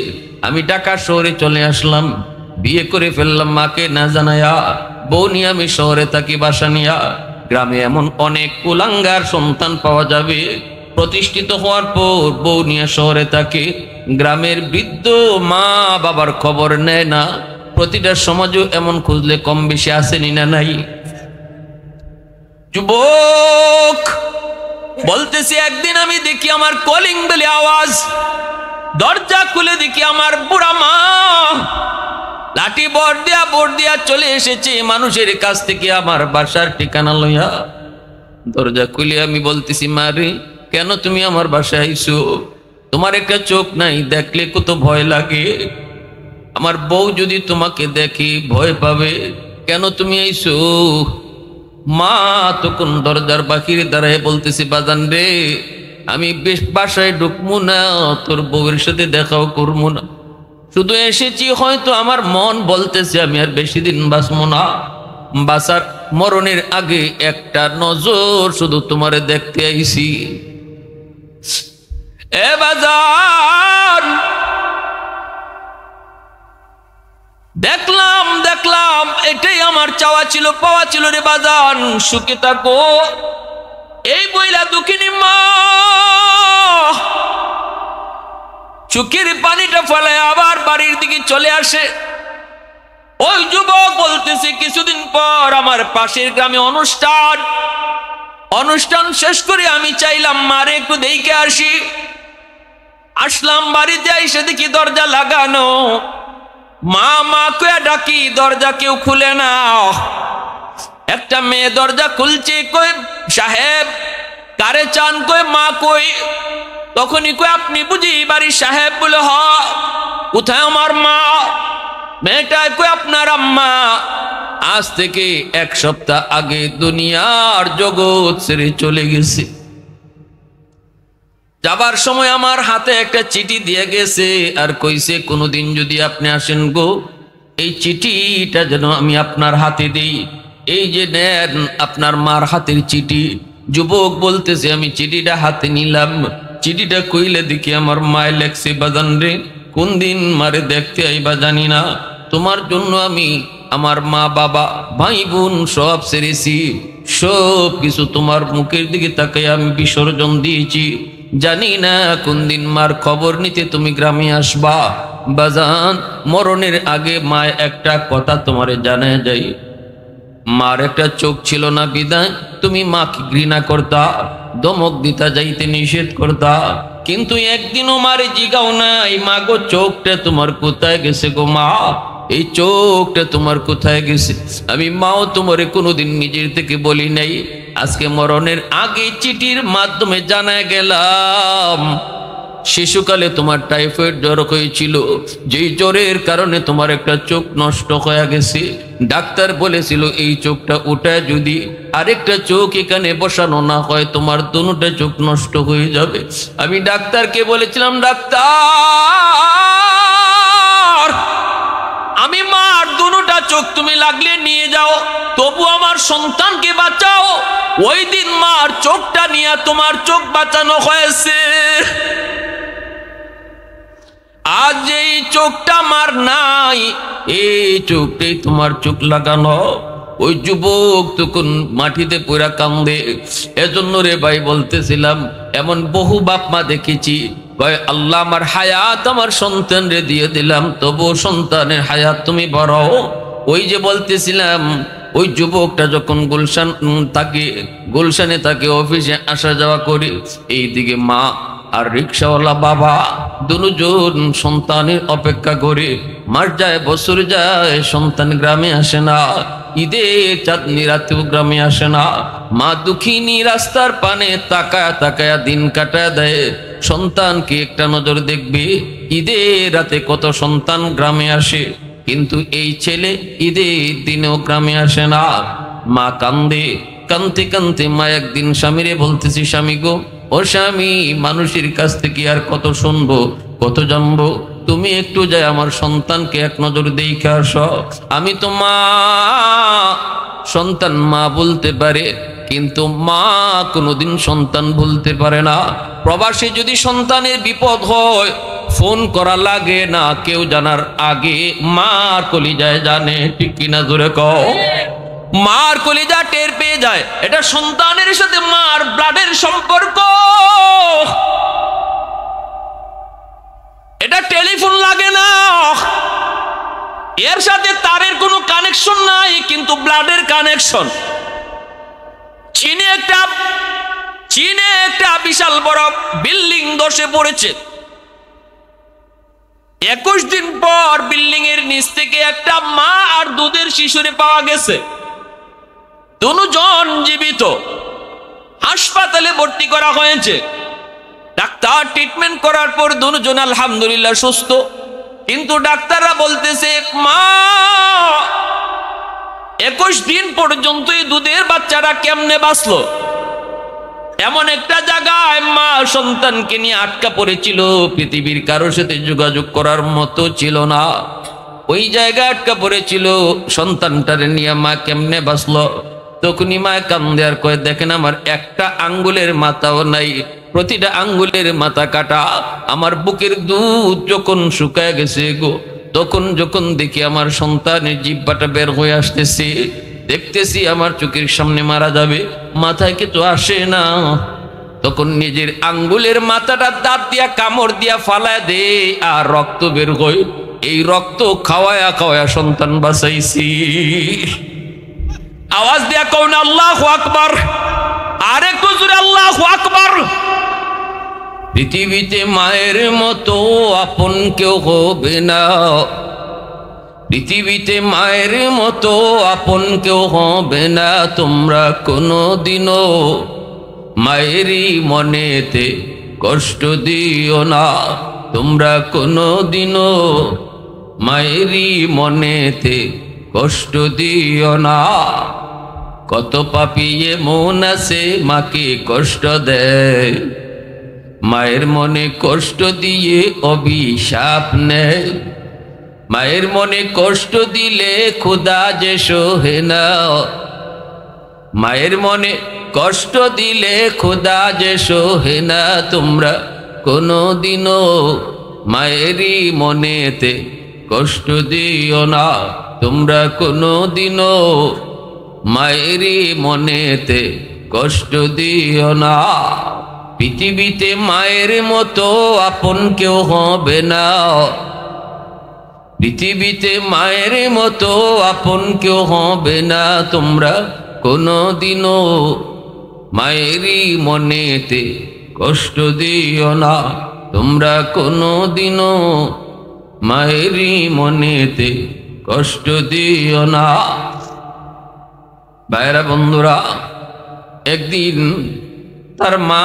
আমি ঢাকা শহরে চলে আসলাম, বিয়ে করে ফেললাম মাকে না জানায়া, বউ নিয়ে আমি শহরে থাকি বাসা নিয়া। গ্রামে এমন অনেক কুলাঙ্গার সন্তান পাওয়া যাবে, প্রতিষ্ঠিত হওয়ার পর বউ নিয়ে শহরে থাকে, গ্রামের বৃদ্ধ মা বাবার খবর নেয় না। প্রতিটা সমাজও এমন খুঁজলে কম বেশি আসেনি না নাই? যুবক বলতেছি একদিন আমি দেখি আমার কলিং বেলে আওয়াজ, দরজা খুলে দেখি আমার বুড়া মা লাঠি বর দিয়া চলে এসেছে মানুষের কাছ থেকে আমার বাসার ঠিকানা লইয়া। দরজা খুলে আমি বলতেছি মা রে কেন তুমি আমার বাসায় আইছো? তোমার একটা চোখ নাই, দেখলে কত ভয় লাগে, আমার বউ যদি তোমাকে দেখি ভয় পাবে, কেন তুমি আইছো? মা তখন দরজার বাহিরে দাঁড়ায় বলতেছি বাজান রে আমি বেশ বাসায় ঢুকবো না, তোর বউয়ের সাথে দেখাও করবো না, শুধু এসেছি হয়তো আমার মন বলতেছে আমি আর বেশি দিন বাঁচবো না, বাঁচার মরণের আগে একটা নজর শুধু তোমারে দেখতে আইছি। এ বাজান এটাই আমার চাওয়া ছিল, পাওয়া ছিল রে বাজান, সুখে থাকো। এই বইলা দুঃখিনী মা চোখের পানিটা ফেলে আবার বাড়ির দিকে চলে আসে। ওই যুবক বলতেছে, কিছুদিন পর আমার পাশের গ্রামে অনুষ্ঠান শেষ করে আমি চাইলাম মারে একটু দেখে আসি। আসলাম বাড়িতে, এসে দেখি দরজা লাগানো। মা মা কয়ে ডাকি, দরজা কেউ খুলে না। একটা মেয়ে দরজা খুলছে, কই সাহেব কারে চান? কই মা কই? তখনই কই আপনি বুঝি বাড়ির সাহেব? বলে হ। কোথায় আমার মা? মেয়েটায় কই আপনার আম্মা আজ থেকে 1 সপ্তাহ আগে দুনিয়ার জগৎ ছেড়ে চলে গেছে। যাবার সময় আমার হাতে একটা চিঠি দিয়ে গেছে, আর কইছে কোনোদিন যদি আপনি আসেন গো, এই চিঠিটা যেন আমি আপনার হাতে দেই। এই যে নেন আপনার মার হাতের চিঠি। যুবক বলতেছে, আমি চিঠিটা হাতে নিলাম। চিঠিটা কইলে দেখি আমার মায় লেখছে, বাজান রে, কোন দিন মারে দেখতে আইবা জানি না, তোমার জন্য আমি আমার মা বাবা ভাই বোন সব ছেড়েছি, সব কিছু তোমার মুখের দিকে তাকাই আমি বিসর্জন দিয়েছি। জানি না কোন দিন মার খবর নিতে তুমি গ্রামে আসবা। বাজান, মরণের আগে মায় একটা কথা তোমারে জানায় যাই, মার একটা চোখ ছিল না বিদায় তুমি মাকে ঘৃণা করতা, দমক দিতা, যাইতে নিষেধ করতা, কিন্তু একদিনও মারে জিগাও নাই, মা গো চোখটা তোমার কোথায় গেছে গো মা, এই চোখটা তোমার কোথায় গেছে? আমি মাও তোমারে কোনোদিন নিজের থেকে বলি নাই। আজকে মরণের আগে চিঠির মাধ্যমে জানা গেলাম শিশুকালে তোমার টাইফয়েড জ্বর হয়েছিল, যেই জ্বরের কারণে তোমার একটা চোখ নষ্ট হয়ে গেছে। ডাক্তার বলেছিল এই চোখটা উঠায় যদি আরেকটা চোখ এখানে বসানো না হয় তোমার দুটো চোখ নষ্ট হয়ে যাবে। আমি ডাক্তারকে বলেছিলাম, ডাক্তার আমি মার দুটা চোখ তুমি লাগলে নিয়ে যাও, তবু আমার সন্তানকে বাঁচাও। ওই দিন মার চোখটা নিয়ে তোমার চোখ বাঁচানো হয়েছে। আজ এই চোখটা মার নাই, এই চোখটাই তোমার চোখ লাগানো। ওই যুবক তখন মাটিতে পুরা কান্দে। এজন্য রে ভাই বলতেছিলাম, এমন বহু বাপ মা দেখেছি, ভাই আল্লাহ আমার হায়াত আমার সন্তান রে দিয়ে দিলাম, তবু সন্তানের হায়াত তুমি বাড়াও। ওই যে বলতেছিলাম, ওই যুবকটা যখন গুলশানে থাকে অফিসে আসা যাওয়া করে, এইদিকে মা আর রিক্সাওয়ালা বাবা দুজন সন্তানের অপেক্ষা করে। মাস যায় বছর যায়, সন্তান গ্রামে আসে না। ঈদের চাঁদনি রাতেও গ্রামে আসে না। মা দুঃখিনী রাস্তার পানে তাকায়া তাকায়া দিন কাটায় দেয়। সন্তানকে একটা নজর দেখবে। ঈদের রাতে কত সন্তান গ্রামে আসে, কিন্তু এই ছেলে ঈদের দিনেও গ্রামে আসে না। মা কান্দে, কানতে কানতে মা একদিন স্বামীরে বলতেছি, স্বামী গো, ও স্বামী, মানুষের কাছ থেকে আর কত শুনবো, কত জানবো, তুমি একটু যাই আমার সন্তানকে এক নজর দেখে আসো। আমি তো মা, সন্তান মা বলতে পারে, কিন্তু মা কোনোদিন সন্তান বলতে পারে না। প্রবাসে যদি সন্তানের বিপদ হয়, ফোন করা লাগে না কেউ জানার আগে, মার কলিজায় জানে, ঠিক কিনা জোরে কও? মার কলিজা টের পেয়ে যায়। এটা সন্তানের সাথে মার ব্লাডের সম্পর্ক। এটা টেলিফোন লাগে না, এর সাথে তারের কোনো কানেকশন নাই, কিন্তু ব্লাডের কানেকশন। চীনে একটা বিশাল বড় বিল্ডিং ধসে পড়েছে। 21 দিন পর বিল্ডিং এর নিচ থেকে একটা মা আর দুধের শিশুরে পাওয়া গেছে। দুজন জীবিত, হাসপাতালে ভর্তি করা হয়েছে। ডাক্তার ট্রিটমেন্ট করার পর দুজন আলহামদুলিল্লাহ সুস্থ, কিন্তু ডাক্তাররা বলতেছে, মা 21 দিন পর্যন্ত এই দুধের বাচ্চারা কেমনে বাঁচলো? এমন একটা জায়গায় মা সন্তানকে নিয়ে আটকা পড়েছিল, পৃথিবীর কারোর সাথে যোগাযোগ করার মতো ছিল না। ওই জায়গায় আটকা পড়েছিল, সন্তানটারে নিয়ে মা কেমনে বাঁচলো? তখনই মা কান্দে আর কয়, দেখেন আমার একটা আঙ্গুলের মাথাও নাই, প্রতিটা আঙ্গুলের মাথা কাটা। আমার বুকের দুধ যখন শুকায় গেছে গো, তখন যখন দেখি আমার সন্তানের জিহ্বাটা বের হয়ে আসতেছে, দেখতেছি আমার চোখের সামনে মারা যাবে, মাথায় কিছু আসে না, তখন নিজের আঙ্গুলের মাথাটা দাঁত দিয়া কামড় দিয়া ফালায় দে, আর রক্ত বের হয়। এই রক্ত খাওয়ায়া খাওয়ায়া সন্তান বাঁচাইছি। আওয়াজ দিয়া কও না আল্লাহু আকবার, আরেকটু জোরে আল্লাহু আকবার। পৃথিবীতে মায়ের মতো আপন কেউ হবে না, পৃথিবীতে মায়ের মতো আপন কেউ হবে না। তোমরা কোনোদিনও মায়েরই মনেতে কষ্ট দিও না, তোমরা কোনোদিনও মায়েরই মনেতে কষ্ট দিও না। কত পাপী এমন আছে মাকে কষ্ট দেয়, মায়ের মনে কষ্ট দিয়ে অভিশাপ নেয়। মায়ের মনে কষ্ট দিলে খোদা যে সহে না, মায়ের মনে কষ্ট দিলে খোদা যে সহে না। তোমরা কোনোদিনও মায়েরই মনেতে কষ্ট দিও না, তোমরা কোনোদিনও মায়েরই মনেতে কষ্ট দিও না। পৃথিবীতে মায়ের মতো আপন কেউ হবে না, পৃথিবীতে মায়ের মতো আপন কেউ হবে না। তোমরা কোনোদিনও মায়েরই মনেতে কষ্ট দিও না, তোমরা কোনোদিনও মায়েরই মনেতে কষ্ট দিও না। ভাইরা বন্ধুরা, একদিন তার মা,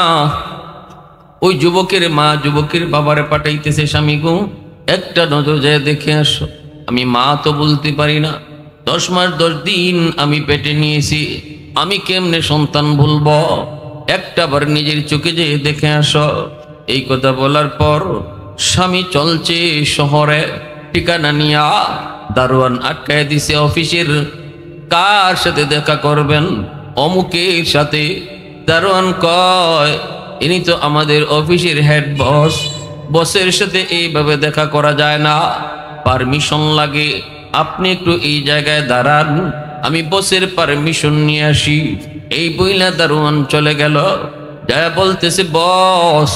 ওই যুবকের মা যুবকের বাবারে পাঠাইতেছে, স্বামী গো একটা নজর যায় দেখে আসো। আমি মা তো বলতে পারি না, 10 মাস 10 দিন আমি পেটে নিয়েছি, আমি কেমনে সন্তান বলবো, একটা বার নিজের চোখে যেয়ে দেখে আসো। এই কথা বলার পর স্বামী চলছে শহরে, ঠিকানা নিয়া দারোয়ান আটকায় দিছে অফিসের। কার সাথে দেখা করবেন? অমুকের সাথে। দারোয়ান কয় ইনি তো আমাদের অফিসের হেড বস, বসের সাথে এইভাবে দেখা করা যায় না, পারমিশন লাগে, আপনি একটু এই জায়গায় দাঁড়ান, আমি বসের পারমিশন নিয়ে আসি। এই বইলা দারোয়ান চলে গেল, যা বলতেছে বস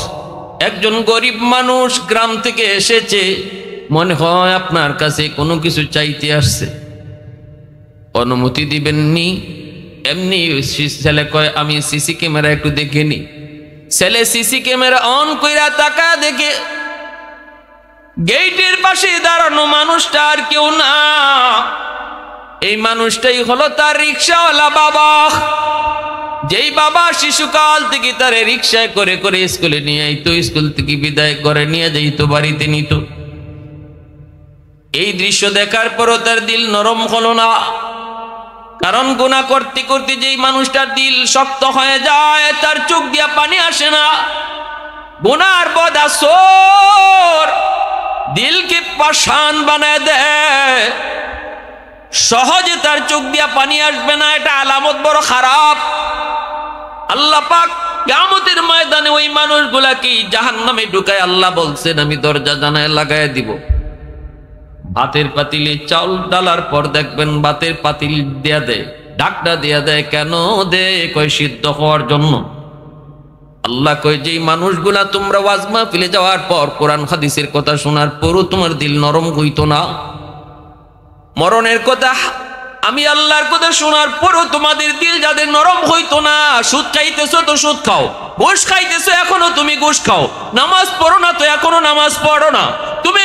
একজন গরিব মানুষ গ্রাম থেকে এসেছে, মনে হয় আপনার কাছে কোনো কিছু চাইতে আসছে, অনুমতি দিবেননি? এমনি ছেলে কয় আমি সিসি ক্যামেরা একটু দেখে নি। ছেলে সিসি ক্যামেরা অন কইরা তাকা দেখে গেটের পাশে দাঁড়ানো মানুষটা আর কেউ না, এই মানুষটাই হলো তার রিক্সাওয়ালা বাবা। যেই বাবা শিশুকাল থেকে তারে রিক্সায় করে করে স্কুলে নিয়ে আইতো, স্কুল থেকে বিদায় করে নিয়ে যাইতো, বাড়িতে নিত। এই দৃশ্য দেখার পরও তার দিল নরম হলো না, কারণ গুনাহ করতে করতে যেই মানুষটার দিল শক্ত হয়ে যায়, তার চোখ দিয়া পানি আসে না। গুনার বোধ আসর দিলকে পাষাণ বানায় দেয়, সহজে তার চোখ দিয়া পানি আসবে না, এটা আলামত বড় খারাপ। আল্লাহ পাক কিয়ামতের ময়দানে ওই মানুষগুলাকে জাহান্নামে ঢুকায় আল্লাহ বলছেন আমি দরজা জানায় লাগায় দিব। ভাতের পাতিলে চাউল ডালার পর দেখবেন ভাতের পাতিল দেয়া দেয়, ঢাকনা দেয়া দেয়, কেন দেয়? কয় সিদ্ধ হওয়ার জন্য। আল্লাহ কয় যেই মানুষগুলা তোমরা ওয়াজ মাহফিলে যাওয়ার পর কোরআন হাদিসের কথা শোনার পরও তোমার দিল নরম হইতো না, মরণের কথা আমি আল্লাহর কথা শোনার পরও তোমাদের দিল যাদের নরম হইতো না, সুদ খাইতেছো তো সুদ খাও, ঘুষ খাইতেছো এখনো তুমি ঘুষ খাও, নামাজ পড়ো না তো এখনো নামাজ পড়ো না, তুমি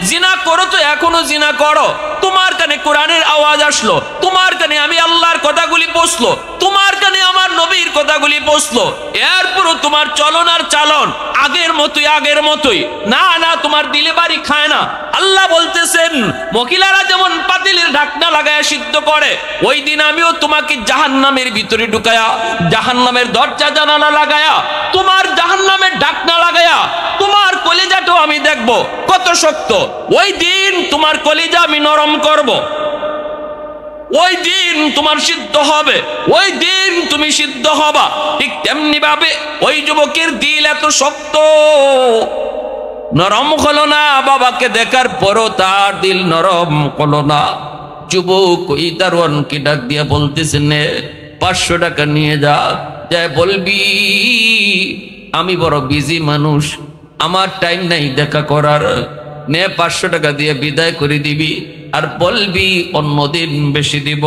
জিনা করো তো এখনো জিনা করো, তোমার কানে কোরআনের আওয়াজ আসলো, তোমার কানে আমি আল্লাহর কথাগুলি পৌঁছলো, তোমার কানে আমার নবীর কথাগুলি পৌঁছলো, এরপরও তোমার চলন আর চালন আগের মতোই না, না তোমার দিলে বাড়ি খায় না। আল্লাহ বলতেছেন মহিলারা যেমন পাতিলের ঢাকনা লাগায় সিদ্ধ করে, ওই দিন আমিও তোমাকে জাহান্নামের ভিতরে ঢুকায়া, জাহান্নামের দরজা জানালা লাগায়া, তোমার জাহান্নামের ঢাকনা লাগায়া তোমার কলিজাটাও আমি দেখব কত শক্ত। ওই দিন তোমার কলিজা আমি নরম করব, ওই দিন তোমার সিদ্ধ হবে, ওই দিন তুমি সিদ্ধ হবা। ঠিক তেমনি ভাবে ওই যুবকের দিল এত শক্ত, নরম হলো না, বাবাকে দেখার পরও তার দিল নরম হলো না। যুবক ওই দারোয়ানকে ডাক দিয়া বলতেছেন, নে 500 টাকা নিয়ে যা, যাই বলবি আমি বড় বিজি মানুষ, আমার টাইম নাই দেখা করার। নে 500 টাকা দিয়ে বিদায় করে দিবি, আর বলবি অন্যদিন বেশি দিব।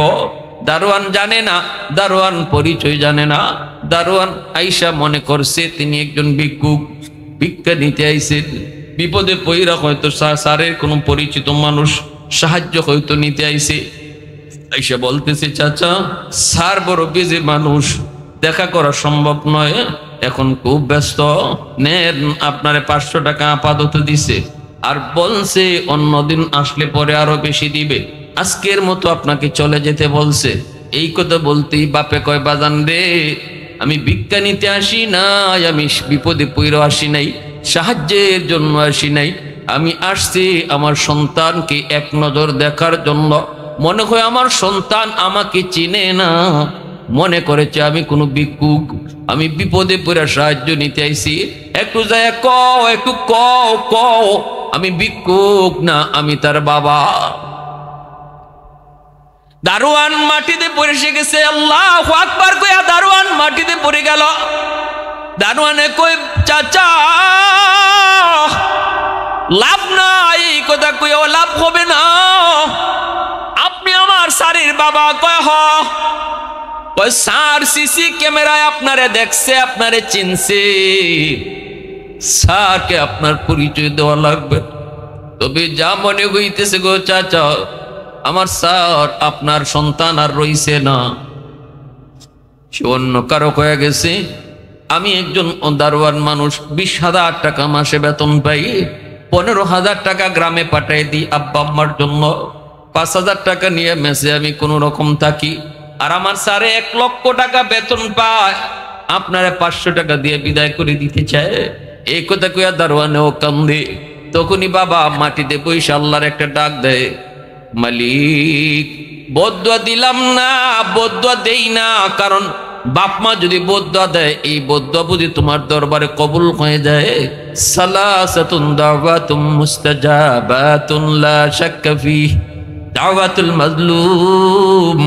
দারোয়ান জানে না, দারোয়ান পরিচয় জানে না। দারোয়ান আইসা মনে করছে তিনি একজন ভিক্ষুক, ভিক্ষা নিতে আইছেন। বিপদে পইরা হয়তো স্যারের কোনো পরিচিত মানুষ সাহায্য হয়তো নিতে আইছে। আইসা বলতেছে, চাচা স্যার বড় বিজি মানুষ, দেখা করা সম্ভব নয়, এখন খুব ব্যস্ত, নেন আপনারে 500 টাকা আপাতত দিছে, আর বলছে অন্যদিন আসলে পরে আরো বেশি দিবে, আজকের মতো আপনাকে চলে যেতে বলছে। এই কথা বলতেই বাপে কয়, বাজান রে, আমি ভিক্ষা নিতে আসি নাই, আমি বিপদে পইরা আসি নাই, সাহায্যের জন্য আসি নাই, আমি আসছি আমার সন্তানকে এক নজর দেখার জন্য। মনে হয় আমার সন্তান আমাকে চিনে না, মনে করেছে আমি কোনো ভিক্ষুক, আমি বিপদে পড়ে সাহায্য নিতে আইছি, একটু যায় কও, একটু কও কও আমি ভিক্ষুক না, আমি তার বাবা। দারোয়ান মাটিতে পড়ে গেছে, আল্লাহু আকবার কইয়া দারোয়ান মাটিতে পড়ে গেল। দারোয়ানে কই, চাচা লাভ নাই, এই কথা কইও লাভ হবে না, আপনি আমার স্যারের বাবা। কয় হ, কয় স্যার সিসি ক্যামেরায় আপনারে দেখছে, আপনারে চিনছে, স্যারকে আপনার পরিচয় দেওয়া লাগবে। তবে যা মনে হইতেছে গো চাচা, আমার স্যার আপনার সন্তান আর রইছে না, সে অন্য কারো হয়ে গেছে। আমি একজন দারোয়ান মানুষ, 20,000 টাকা মাসে বেতন পাই, 15,000 টাকা গ্রামে পাঠাই দিই আব্বা আম্মার জন্য, 5,000 টাকা নিয়ে মেসে আমি কোনো রকম থাকি, আর আমার স্যারে 1 লক্ষ টাকা বেতন পায়, আপনারা 500 টাকা দিয়ে বিদায় করে দিতে চায়। এই কথা কইয়া দারোয়ানেও কান্দে। তখনই বাবা মাটিতে বইসা আল্লাহর একটা ডাক দেয়, মালিক বদুয়া দিলাম না, বদুয়া দেই না, কারণ বাপ মা যদি বদুয়া দেয়, এই বদুয়া বুঝি তোমার দরবারে কবুল হয়ে যায়। সালাসাতুন দাওয়াতুম মুস্তাজাবাতুন লা শাক্কা ফিহি, দাওয়াতুল মাজলুম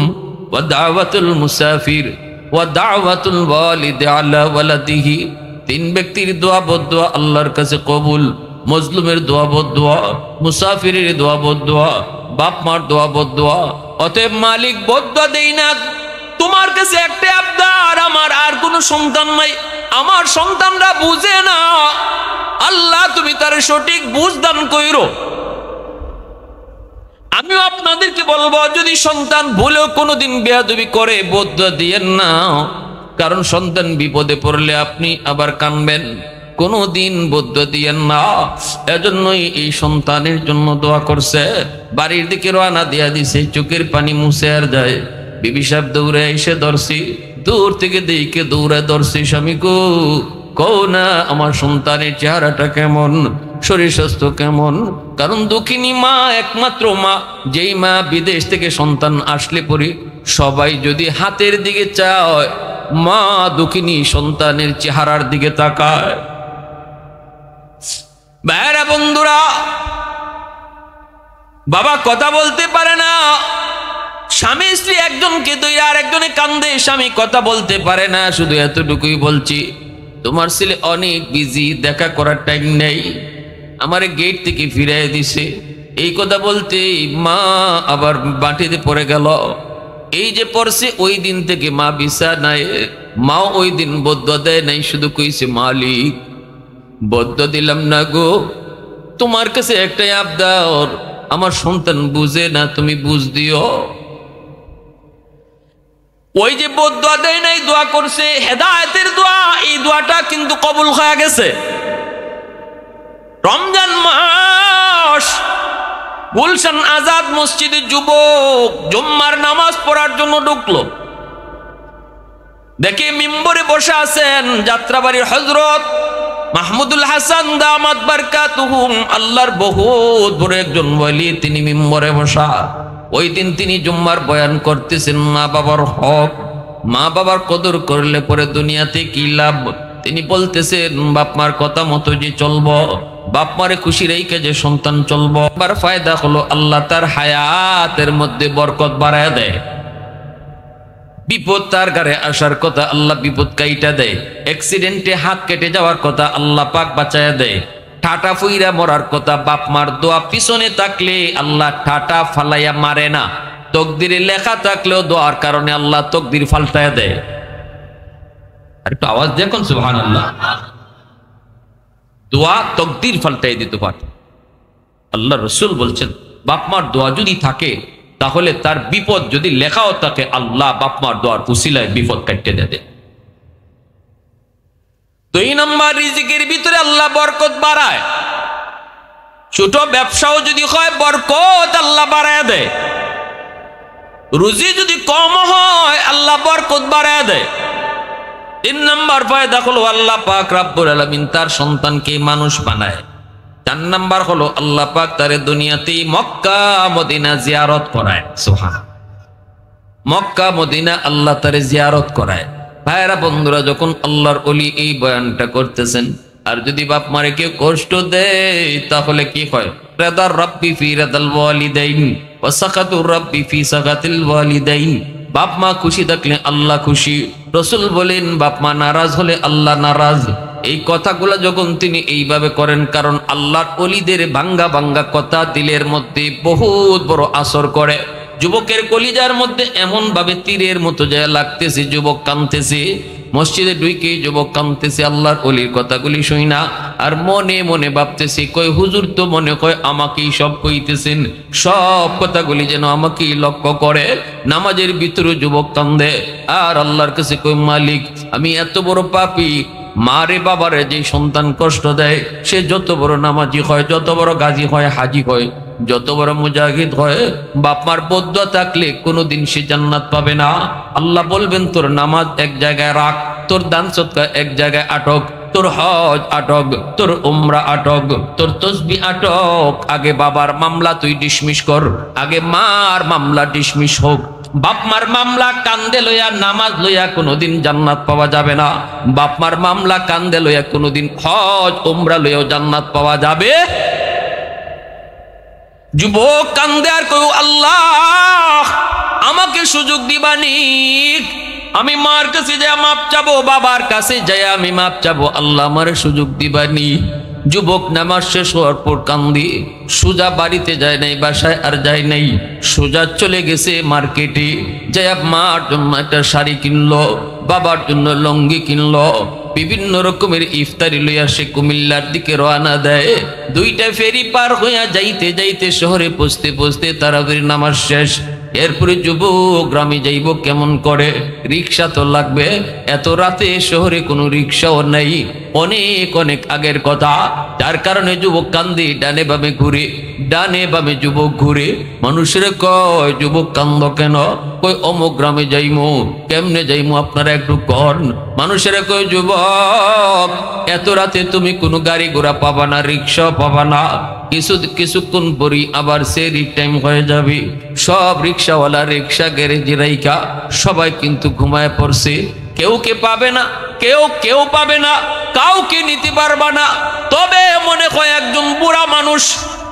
ওয়া দাওয়াতুল মুসাফির ওয়া দাওয়াতুল ওয়ালিদি আলা ওয়ালাদিহি। 3 ব্যক্তির দোয়া বদুয়া আল্লাহর কাছে কবুল। মজলুমের দোয়া বদুয়া, মুসাফিরের দোয়া বদুয়া, বাপ মার দোয়া বদুয়া। অতএব মালিক বদুয়া দেই না, তোমার কাছে একটা আবদার, আমার আর কোনো সন্তান নাই, আমার সন্তানরা বুঝে না, আল্লাহ তুমি তার সঠিক বুঝ দান কইরো। আমিও আপনাদেরকে বলবো, যদি সন্তান ভুলেও কোনোদিন বেয়াদবি করে বদুয়া দিয়েন না, কারণ সন্তান বিপদে পড়লে আপনি আবার কানবেন, কোনদিন বদুয়া দিয়েন না। এজন্যই এই সন্তানের জন্য দোয়া করছে, বাড়ির দিকে রওনা দিয়া দিছে, চোখের পানি মুছে আর যায়। বিবি সাহেব দৌড়ে এসে ধরছি, দূর থেকে দেখে দৌড়ে ধরছি, স্বামী গো কও না আমার সন্তানের চেহারাটা কেমন, শরীর স্বাস্থ্য কেমন। কারণ দুঃখিনী মা একমাত্র মা, যেই মা বিদেশ থেকে সন্তান আসলে পরে সবাই যদি হাতের দিকে চায়, মা দুঃখিনী সন্তানের চেহারার দিকে তাকায়। ভাইরা বন্ধুরা, বাবা কথা বলতে পারে না, স্বামী স্ত্রী একজনকে দুই আর একজনে কান্দে, স্বামী কথা বলতে পারে না। শুধু এতটুকুই বলছি, তোমার ছেলে অনেক বিজি, দেখা করার টাইম নেই, আমারে গেট থেকে ফিরাই দিছে। এই কথা বলতে মা আবার মাটিতে পড়ে গেল। এই যে পড়ছে ওই দিন থেকে মা বিছানায়, মাও ওই দিন বদুয়া দেয় নাই, শুধু কইছে মালিক বদুয়া দিলাম না গো, তোমার কাছে একটাই আবদার, আমার সন্তান বুঝে না, তুমি বুঝ দিও। ওই যে বদুয়া দেয় নাই, দোয়া করছে হেদায়েতের দোয়া, এই দোয়াটা কিন্তু কবুল হয়ে গেছে। রমজান মাস, গুলশান আজাদ মসজিদে যুবক জুম্মার নামাজ পড়ার জন্য ঢুকলো, দেখে মিম্বরে বসে আছেন যাত্রাবাড়ির হযরত মাহমুদুল হাসান দামাত বারকাতুহুম, আল্লাহর বহুত বড় একজন ওলি, তিনি মিম্বরে বসা। ওই দিন তিনি জুম্মার বয়ান করতেছেন, মা বাবার হক, মা বাবার কদর করলে পরে দুনিয়াতে কি লাভ। তিনি বলতেছেন বাপ মার কথা মতো যে চলবো, বাপ মারে খুশি রেখে যে সন্তান চলবো, আবার ফায়দা হলো আল্লাহ তার হায়াতের মধ্যে বরকত বাড়ায় দেয়। বিপদ তার ঘরে আসার কথা, আল্লাহ বিপদ কাইটা দেয়। অ্যাক্সিডেন্টে হাত কেটে যাওয়ার কথা, আল্লাহ পাক বাঁচায়া দেয়। ঠাটা ফুইরা মরার কথা, বাপ মার দোয়া পিছনে থাকলে আল্লাহ ঠাটা ফালাইয়া মারে না। তকদিরে লেখা থাকলেও দোয়ার কারণে আল্লাহ তকদির ফাল্টায়া দেয়। আর একটু আওয়াজ দেখুন সুবহানাল্লাহ। দোয়া তকদির ফাল্টাই দিতে পারে। আল্লাহ রসুল বলছেন বাপ মার দোয়া যদি থাকে তাহলে তার বিপদ যদি লেখাও থাকে, আল্লাহ বাপ মার দোয়ার উসিলায় বিপদ কাটতে দেয়। 2 নম্বর, রিজিকের ভিতরে আল্লাহ বরকত বাড়ায়। ছোট ব্যবসাও যদি হয় বরকত আল্লাহ বাড়ায় দেয়। রুজি যদি কম হয় আল্লাহ বরকত বাড়ায় দেয়। 3 নম্বর ফায়দা হলো আল্লাহ পাক রব্বুল আলামিন তার সন্তানকে মানুষ বানায়। 4 নম্বর হলো আল্লাহ পাক তারে দুনিয়াতেই মক্কা মদিনা জিয়ারত করায়। সুবহানাল্লাহ। মক্কা মদিনা আল্লাহ তারে জিয়ারত করায়। ভাইরা বন্ধুরা, যখন আল্লাহর ওলি এই বয়ানটা করতেছেন, আর যদি বাপ মারে কেউ কষ্ট দেয় তাহলে কি হয়? রাদার রাব্বি ফি রাদাল ওয়ালিদাইন ওয়া সাকাতুর রাব্বি ফি সাকাতিল ওয়ালিদাইন। বাপ মা খুশি থাকলে আল্লাহ খুশি। রসুল বলেন বাপ মা নারাজ হলে আল্লাহ নারাজ। এই কথাগুলা যখন তিনি এইভাবে করেন, কারণ আল্লাহর ওলিদের ভাঙ্গা ভাঙ্গা কথা দিলের মধ্যে বহুত বড় আসর করে। যুবকের কলিজার মধ্যে এমন ভাবে তীরের মতো যায় লাগতেছে, যুবক কাঁদতেছে। মসজিদে ঢুকে যুবক কাঁদতেছে আল্লাহর ওলির কথাগুলি শুই না, আর মনে মনে ভাবতেছে কই হুজুর তো মনে কয় আমাকেই সব কইতেছেন, সব কথাগুলি যেন আমাকেই লক্ষ্য করে। নামাজের ভিতরে যুবক কান্দে আর আল্লাহর কাছে কই মালিক আমি এত বড় পাপী, মারে বাবারে যে সন্তান কষ্ট দেয় সে যত বড় নামাজি হয়, যত বড় গাজী হয়, হাজি হয়, যত বড় মুজাহিদ হয়, বাপ মার বদদুয়া থাকলে কোনোদিন সে জান্নাত পাবে না। আল্লাহ বলবেন তোর নামাজ এক জায়গায় রাখ, তোর দান সদকা এক জায়গায় আটক, তোর হজ আটক, তোর উমরা আটক, তোর তসবিহ আটক। আগে বাবার মামলা তুই ডিসমিস কর, আগে মার মামলা ডিসমিস হোক। বাপ মার মামলা কান্দে লইয়া নামাজ লইয়া কোনোদিন জান্নাত পাওয়া যাবে না। বাপ মার মামলা কান্দে লইয়া কোনোদিন হজ উমরা লইয়াও জান্নাত পাওয়া যাবে। যুবক কান্দে আর কই আল্লাহ আমাকে সুযোগ দিবানি, আমি মার কাছে যাই মাপ চাবো, বাবার কাছে যাই আমি মাপ চাবো, আল্লাহ আমার সুযোগ দিবানি। যুবক নামাজ শেষ হওয়ার পর কান্দি, সোজা বাড়িতে যায় নাই, বাসায় আর যায় নাই, সোজা চলে গেছে মার্কেটে। যাই মার জন্য একটা শাড়ি কিনলো, বাবার জন্য লঙ্গি কিনলো, বিভিন্ন রকমের ইফতারি লইয়া সে কুমিল্লার দিকে রওনা দেয়। 2টা ফেরি পার হইয়া যাইতে যাইতে শহরে পৌঁছতে পৌঁছতে তারাবির নামাজ শেষ। এরপরে যুবক গ্রামে যাইব কেমন করে, রিক্সা তো লাগবে। এত রাতে শহরে কোনো রিক্সাও নাই, অনেক অনেক আগের কথা। যার কারণে যুবক কান্দি, ডানে বামে ঘুরে, ডানে বামে যুবক ঘুরে। মানুষের কয় যুবক কান্দ কেন? কই অমুক গ্রামে যাইমু। কেমনে যাইমু আপনারা একটু কন। মানুষের কয় যুবক এত রাতে তুমি কোনো গাড়ি ঘোড়া পাবা না, রিক্সাও পাবা না, কিছুক্ষণ পরই আবার সেরি টাইম হয়ে যাবে। সব রিক্সাওয়ালা রিক্সা গ্যারেজে রাইখা সবাই কিন্তু ঘুমায় পড়ছে। কেউকে পাবে না, কেউ পাবে না, কাউকে নিতে পারবা না। তবে মনে হয় একজন বুড়া মানুষ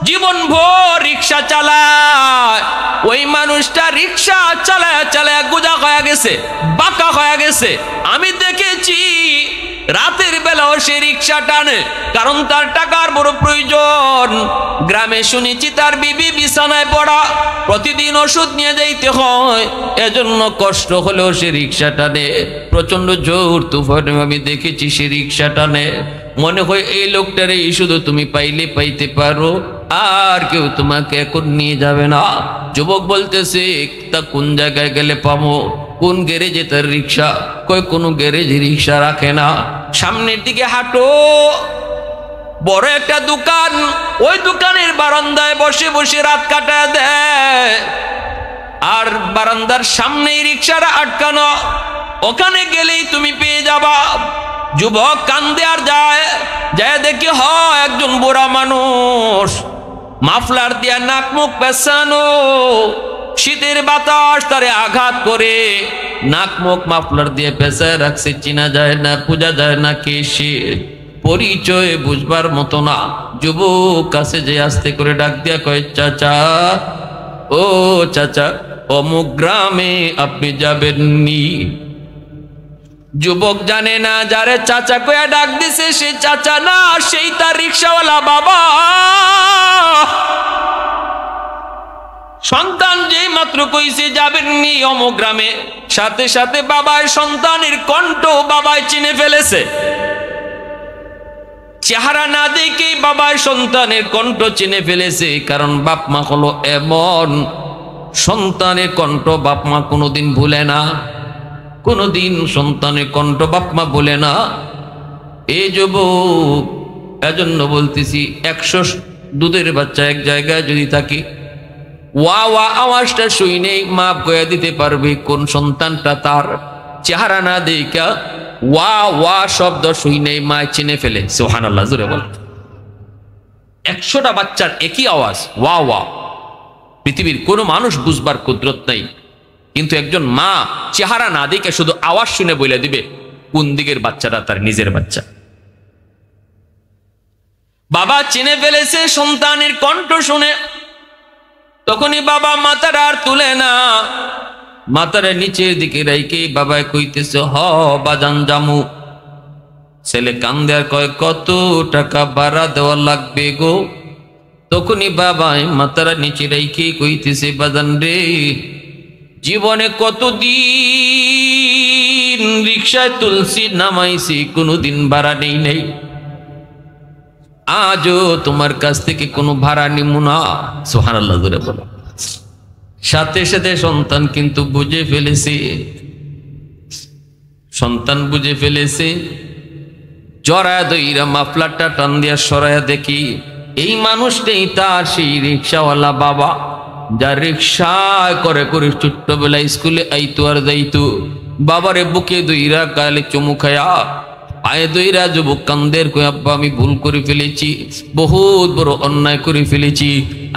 জীবন ভোর রিক্সা চালায়, ওই মানুষটা রিক্সা চালায় চালায় গোজা হয়ে গেছে, বাঁকা হয়ে গেছে। আমি দেখেছি রাতের বেলাও সে রিক্সা টানে, কারণ তার টাকার বড় প্রয়োজন। গ্রামে শুনেছি তার বিবি বিছানায় পড়া, প্রতিদিন ওষুধ নিয়ে যাইতে হয়, এজন্য কষ্ট হলেও সে রিক্সা টানে। প্রচন্ড জোর তুফানে আমি দেখেছি সে রিক্সা টানে। মনে হয় এই লোকটারে শুধু তুমি পাইলে পাইতে পারো, আর কেউ তোমাকে এখন নিয়ে যাবে না। যুবক বলতেছে তা কোন জায়গায় গেলে পাবো, কোন গ্যারেজে তার রিক্সা? কই কোনো গ্যারেজে রিক্সা রাখে না। সামনের দিকে হাঁটো, বড় একটা দোকান, ওই দোকানের বারান্দায় বসে বসে রাত কাটায় দেয়। আর বারান্দার সামনেই রিক্সাটা আটকানো, ওখানে গেলেই তুমি পেয়ে যাবা। যুবক কান্দে আর যায় দেখে হয় একজন বুড়া মানুষ, মাফলার দিয়া নাক মুখ পেছানো, শীতের বাতাস তারে আঘাত করে নাক মুখ মাফলার দিয়ে পেঁচায় রাখছে, চিনা যায় না, বোঝা যায় না কে সে। পরিচয় বুঝবার মতো না। যুবক কাছে যে আস্তে করে ডাক দিয়া কয়, চাচা, ও চাচা, অমুক গ্রামে আপনি যাবেননি। যুবক জানে না যারে চাচা কয়া ডাক দিছে সে চাচা না, সেই তার রিকশাওয়ালা বাবা। সন্তান যেই মাত্র কইছে যাবেননি অমুক গ্রামে, সাথে সাথে বাবায় সন্তানের কণ্ঠ বাবায় চিনে ফেলেছে। চেহারা না দেখে বাবায় সন্তানের কণ্ঠ চিনে ফেলেছে। কারণ বাপ মা হলো এমন, সন্তানের কণ্ঠ বাপ মা কোনোদিন ভুলে না, কোনোদিন সন্তানের কণ্ঠ বাপ মা ভুলে না। এই যুবক, এজন্য বলতেছি 100 দুধের বাচ্চা এক জায়গায় যদি থাকে, ওয়া ওয়া আওয়াজটা শুনেই মা কয়ে দিতে পারবে কোন সন্তানটা তার। চেহারা না দেখা ওয়া ওয়া শব্দ শুনেই মা চিনে ফেলে। সুবহানাল্লাহ, জোরে বল। 100টা বাচ্চার একই আওয়াজ, ওয়া ওয়া। পৃথিবীর কোনো মানুষ বুঝবার কুদরত নাই, কিন্তু একজন মা চেহারা না দেখে শুধু আওয়াজ শুনে বলে দিবে কোন দিকের বাচ্চাটা তার নিজের বাচ্চা। বাবা চিনে ফেলেছে সন্তানের কণ্ঠ শুনে। তখনই বাবা মাথার আর তুলে না, মাথার নিচের দিকে রাইকে বাবায় কইতেছে, হ বাজান জামু। ছেলে কান্দে আর কয়, কত টাকা ভাড়া দেওয়া লাগবে গো? তখনই বাবায় মাথার নিচে রাইকে কইতেছে, বাজান রে, জীবনে কতদিন রিক্সায় তুলছি নামাইছি, কোনোদিন ভাড়া নেই নেই, আজও তোমার কাছ থেকে কোনো ভাড়া নিমু না। সুবহানাল্লাহ, জোরে বলো। সাথে সাথে সন্তান কিন্তু বুঝে ফেলেছে, সন্তান বুঝে ফেলেছে। জড়ায় দইরা মাফলারটা টান দিয়া সরাইয়া দেখি এই মানুষটাই তার সেই রিক্সাওয়ালা বাবা, যার রিক্সায় করে করে ছোট্টবেলায় স্কুলে আইতো আর যাইতো। বাবারে বুকে দইরা গালে চুমু খায়া পায়ে দইরা যুবক কান্দের কই, আব্বা আমি ভুল করে ফেলেছি, বহুত বড় অন্যায় করে ফেলেছি।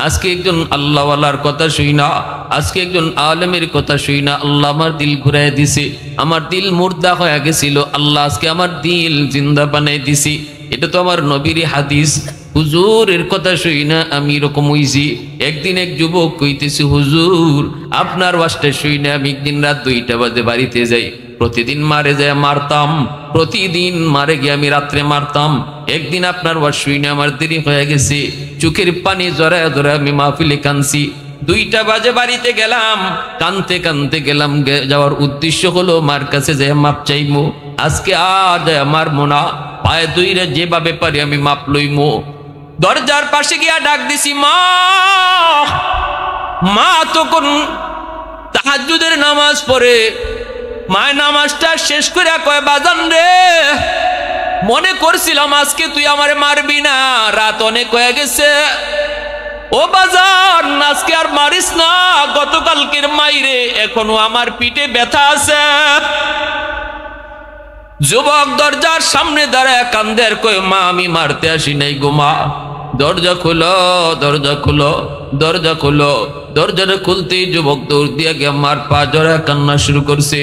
আজকে একজন আল্লাহওয়ালার কথা শুই না, আজকে একজন আলেমের কথা শুই না, আল্লাহ আমার দিল ঘুরাই দিছে। আমার দিল মুর্দা হয়ে গেছিল, আল্লাহ আজকে আমার দিল জিন্দা বানাই দিছি। এটা তো আমার নবীর হাদিস। হুজুরের কথা শুই না আমি এরকম হইছি। একদিন এক যুবক কইতেছে, হুজুর আপনার ওয়াজটা শুই না আমি একদিন রাত 2টা বাজে বাড়িতে যাই, প্রতিদিন মারে যায় মারতাম, প্রতিদিন মারে গিয়ে আমি রাত্রে মারতাম। একদিন আপনার ওয়াজ শুই না আমার দেরি হয়ে গেছে, চোখের পানি জড়ায় জড়ায় আমি মাহফিলে কানছি। 2টা বাজে বাড়িতে গেলাম, কানতে কানতে গেলাম, যাওয়ার উদ্দেশ্য হলো মার কাছে যে মাপ চাইমু। আজকে আর মারমো না, পায়ে দইরা যেভাবে পারি আমি মাপ লইমু। দরজার পাশে গিয়া ডাক দিছি, মা। মা তখন তাহাজ্জুদের নামাজ পড়ে। মায়ের নামাজটা শেষ করে কয়, বাজান রে, মনে করছিলাম আজকে তুই আমারে মারবি না, রাত অনেক হয়ে গেছে। ও বাজান, আজকে আর মারিস না, গতকালকের মাইরে এখনো আমার পিঠে ব্যথা আছে। যুবক দরজার সামনে দাঁড়ায় কান্দের কয়, মা আমি মারতে আসি নাই গো মা, দরজা খুলো, দরজা খুলো, দরজা খুলো। দরজাটা খুলতেই যুবক দৌড় দিয়া গিয়ে মার পা জড়ায় কান্না শুরু করছে।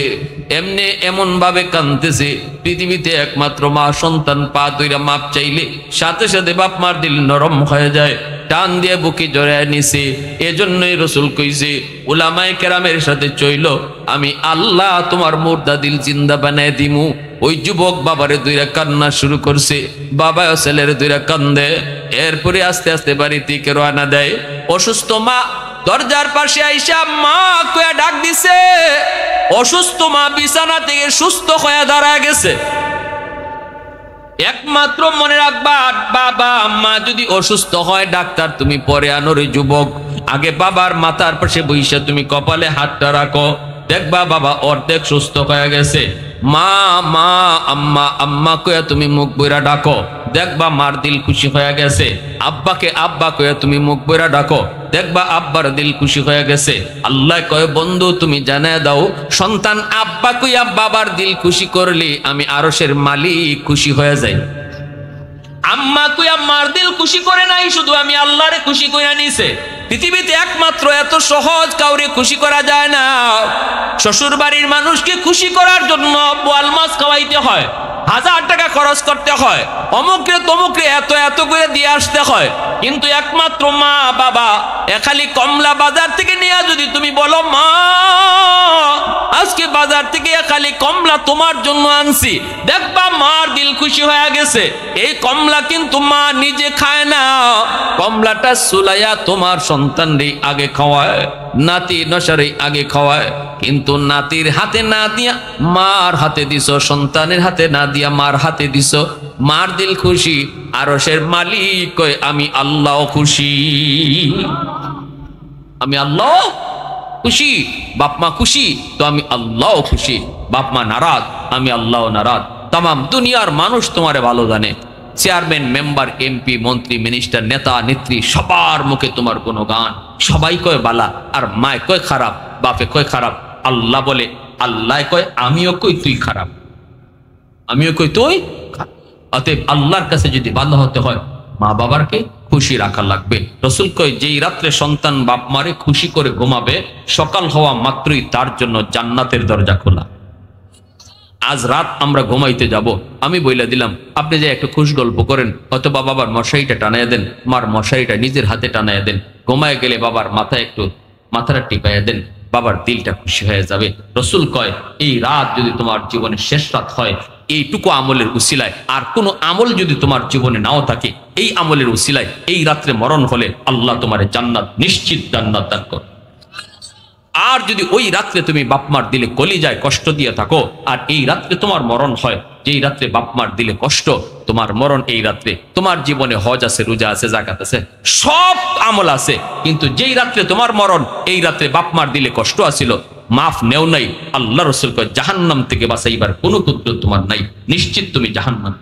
এমনি এমন ভাবে কাঁদতেছে, পৃথিবীতে একমাত্র মা সন্তান পা ধইরা মাপ চাইলে সাথে সাথে বাপ মার দিল নরম হয়ে যায়, টান দিয়ে বুকে জড়ায় নিছে। এজন্যই রসুল কইছে, উলামায়ে কেরামের সাথে চইল, আমি আল্লাহ তোমার মুর্দা দিল জিন্দা বানায় দিমু। ওই যুবক বাবারে দুইরা কান্না শুরু করছে, বাবা ও ছেলের দুইরা কান্দে। এরপরে আস্তে আস্তে বাড়ি থেকে রওনা দেয়। অসুস্থ মা দরজার পাশে আইসা মা কয়া ডাক দিছে। অসুস্থ মা বিছানা থেকে সুস্থ হয়ে দাঁড়ায় গেছে। একমাত্র মনে রাখবা, বাবা মা যদি অসুস্থ হয় ডাক্তার তুমি পরে আনো রে যুবক, আগে বাবার মাথার পাশে বইসা তুমি কপালে হাতটা রাখো, দেখবা বাবা অর্ধেক সুস্থ হয়ে গেছে। মা মা আম্মা আম্মা কয়া তুমি মুখ বইরা ডাকো, দেখবা মার দিল খুশি হয়ে গেছে। আব্বাকে আব্বা কয়া তুমি মুখ বইরা ডাকো, দেখবা আব্বার দিল খুশি হয়ে গেছে। আল্লাহ কয়, বন্ধু তুমি জানায় দাও, সন্তান আব্বা কইয়া বাবার দিল খুশি করলে আমি আরশের মালিক খুশি হয়ে যাই। আম্মা কইয়া মার দিল খুশি করে নাই, শুধু আমি আল্লাহরে খুশি কইরা নিছে। পৃথিবীতে একমাত্র এত সহজ কাউরে খুশি করা যায় না। শ্বশুর বাড়ির মানুষকে খুশি করার জন্য বোয়াল মাছ খাওয়াইতে হয়, 1000 টাকা খরচ করতে হয়, অমুকরে তমুকরে এত এত করে দিয়ে আসতে হয়, কিন্তু একমাত্র মা বাবা খালি কমলা বাজার থেকে নিয়ে যদি তুমি বলো মা আজকে বাজার থেকে খালি কমলা তোমার জন্য আনছি, দেখবা মার দিল খুশি হয়ে গেছে। এই কমলা কিন্তু মা নিজে খায় না, কমলাটা সুলাইয়া তোমার সন্তানরে আগে খাওয়ায়, নাতি নসারে আগে খাওয়ায়, কিন্তু নাতির হাতে না দিয়া মার হাতে দিছ, সন্তানের হাতে না দিয়া মার হাতে দিছ। মার দিল খুশি, আরশের মালিক কয় আমি আল্লাহ খুশি, আমি আল্লাহ খুশি। বাপ মা খুশি তো আমি আল্লাহ খুশি, বাপ মা নারাজ আমি আল্লাহ নারাজ। তামাম দুনিয়ার মানুষ তোমারে ভালো জানে, চেয়ারম্যান মেম্বার এমপি মন্ত্রী মিনিস্টার নেতা নেত্রী সবার মুখে তোমার গুণগান, সবাই কয় বালা, আর মায় কয় খারাপ, বাপে কয় খারাপ। আল্লাহ বলে, আল্লাহ কয় আমিও কই তুই খারাপ, আমিও কই তুই খারাপ। অতএব আল্লাহর কাছে যদি ভালো হতে হয় মা বাবারকে খুশি রাখা লাগবে। রসুল কয় যেই রাত্রে সন্তান বাপ মারে খুশি করে ঘুমাবে, সকাল হওয়া মাত্রই তার জন্য জান্নাতের দরজা খোলা। আজ রাত আমরা ঘুমাইতে যাব, আমি বইলা দিলাম আপনি যে একটু খুশ গল্প করেন, অথবা বাবার মশারিটা টানাইয়া দেন, মার মশারিটা নিজের হাতে টানাইয়া দেন, ঘুমায় গেলে বাবার মাথায় একটু মাথাটা টিপাইয়া দেন, বাবার দিলটা খুশি হয়ে যাবে। রসুল কয় এই রাত যদি তোমার জীবনের শেষ রাত হয়, এইটুকু আমলের উসিলায়, আর কোনো আমল যদি তোমার জীবনে নাও থাকে, এই আমলের উসিলায় এই রাত্রে মরণ হলে আল্লাহ তোমার জান্নাত নিশ্চিত জান্নাত দান করে। আর যদি ওই রাত্রে তুমি বাপমার দিলে কলিজায় কষ্ট দিয়ে থাকো, আর এই রাত্রে তোমার মরণ হয়, যেই রাত্রে বাপমার দিলে কষ্ট, তোমার মরণ এই রাত্রে, তোমার জীবনে হজ আছে, রোজা আছে, জাকাত আছে, সব আমল আছে, কিন্তু যেই রাত্রে তোমার মরণ, এই রাত্রে বাপমার দিলে কষ্ট আসিল, মাফ নেও নাই, আল্লাহ রসুল কয় জাহান্নাম থেকে বাঁচাইবার কোনো কুদরত তোমার নাই, নিশ্চিত তুমি জাহান্নাম।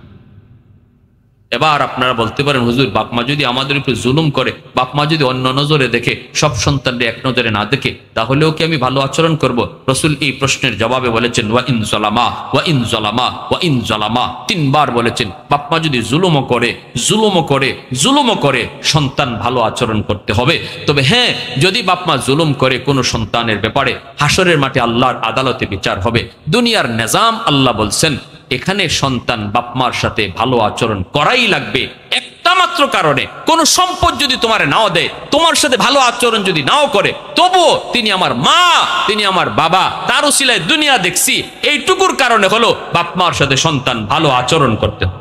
এবার আপনারা বলতে পারেন হুজুর বাপমা যদি আমাদের উপর জুলুম করে, বাপমা যদি অন্য নজরে দেখে, সব সন্তানদের এক নজরে না দেখে, তাহলেও কি আমি ভালো আচরণ করব? রসুল এই প্রশ্নের জবাবে বলেছেন ওয়া ইন জালামা ওয়া ইন জালামা ওয়া ইন জালামা, 3 বার বলেছেন। বাপমা যদি জুলুমও করে, জুলুমও করে, জুলুমও করে, সন্তান ভালো আচরণ করতে হবে। তবে হ্যাঁ, যদি বাপমা জুলুম করে কোনো সন্তানের ব্যাপারে, হাসরের মাঠে আল্লাহর আদালতে বিচার হবে। দুনিয়ার নিজাম আল্লাহ বলছেন এখানে সন্তান বাপমার সাথে ভালো আচরণ করাই লাগবে, একটা মাত্র কারণে। কোন সম্পদ যদি তোমার নাও দেয়, তোমার সাথে ভালো আচরণ যদি নাও করে, তবুও তিনি আমার মা, তিনি আমার বাবা, তার উসিলায় দুনিয়া দেখছি, এইটুকুর কারণে হলো বাপমার সাথে সন্তান ভালো আচরণ করতে হবে।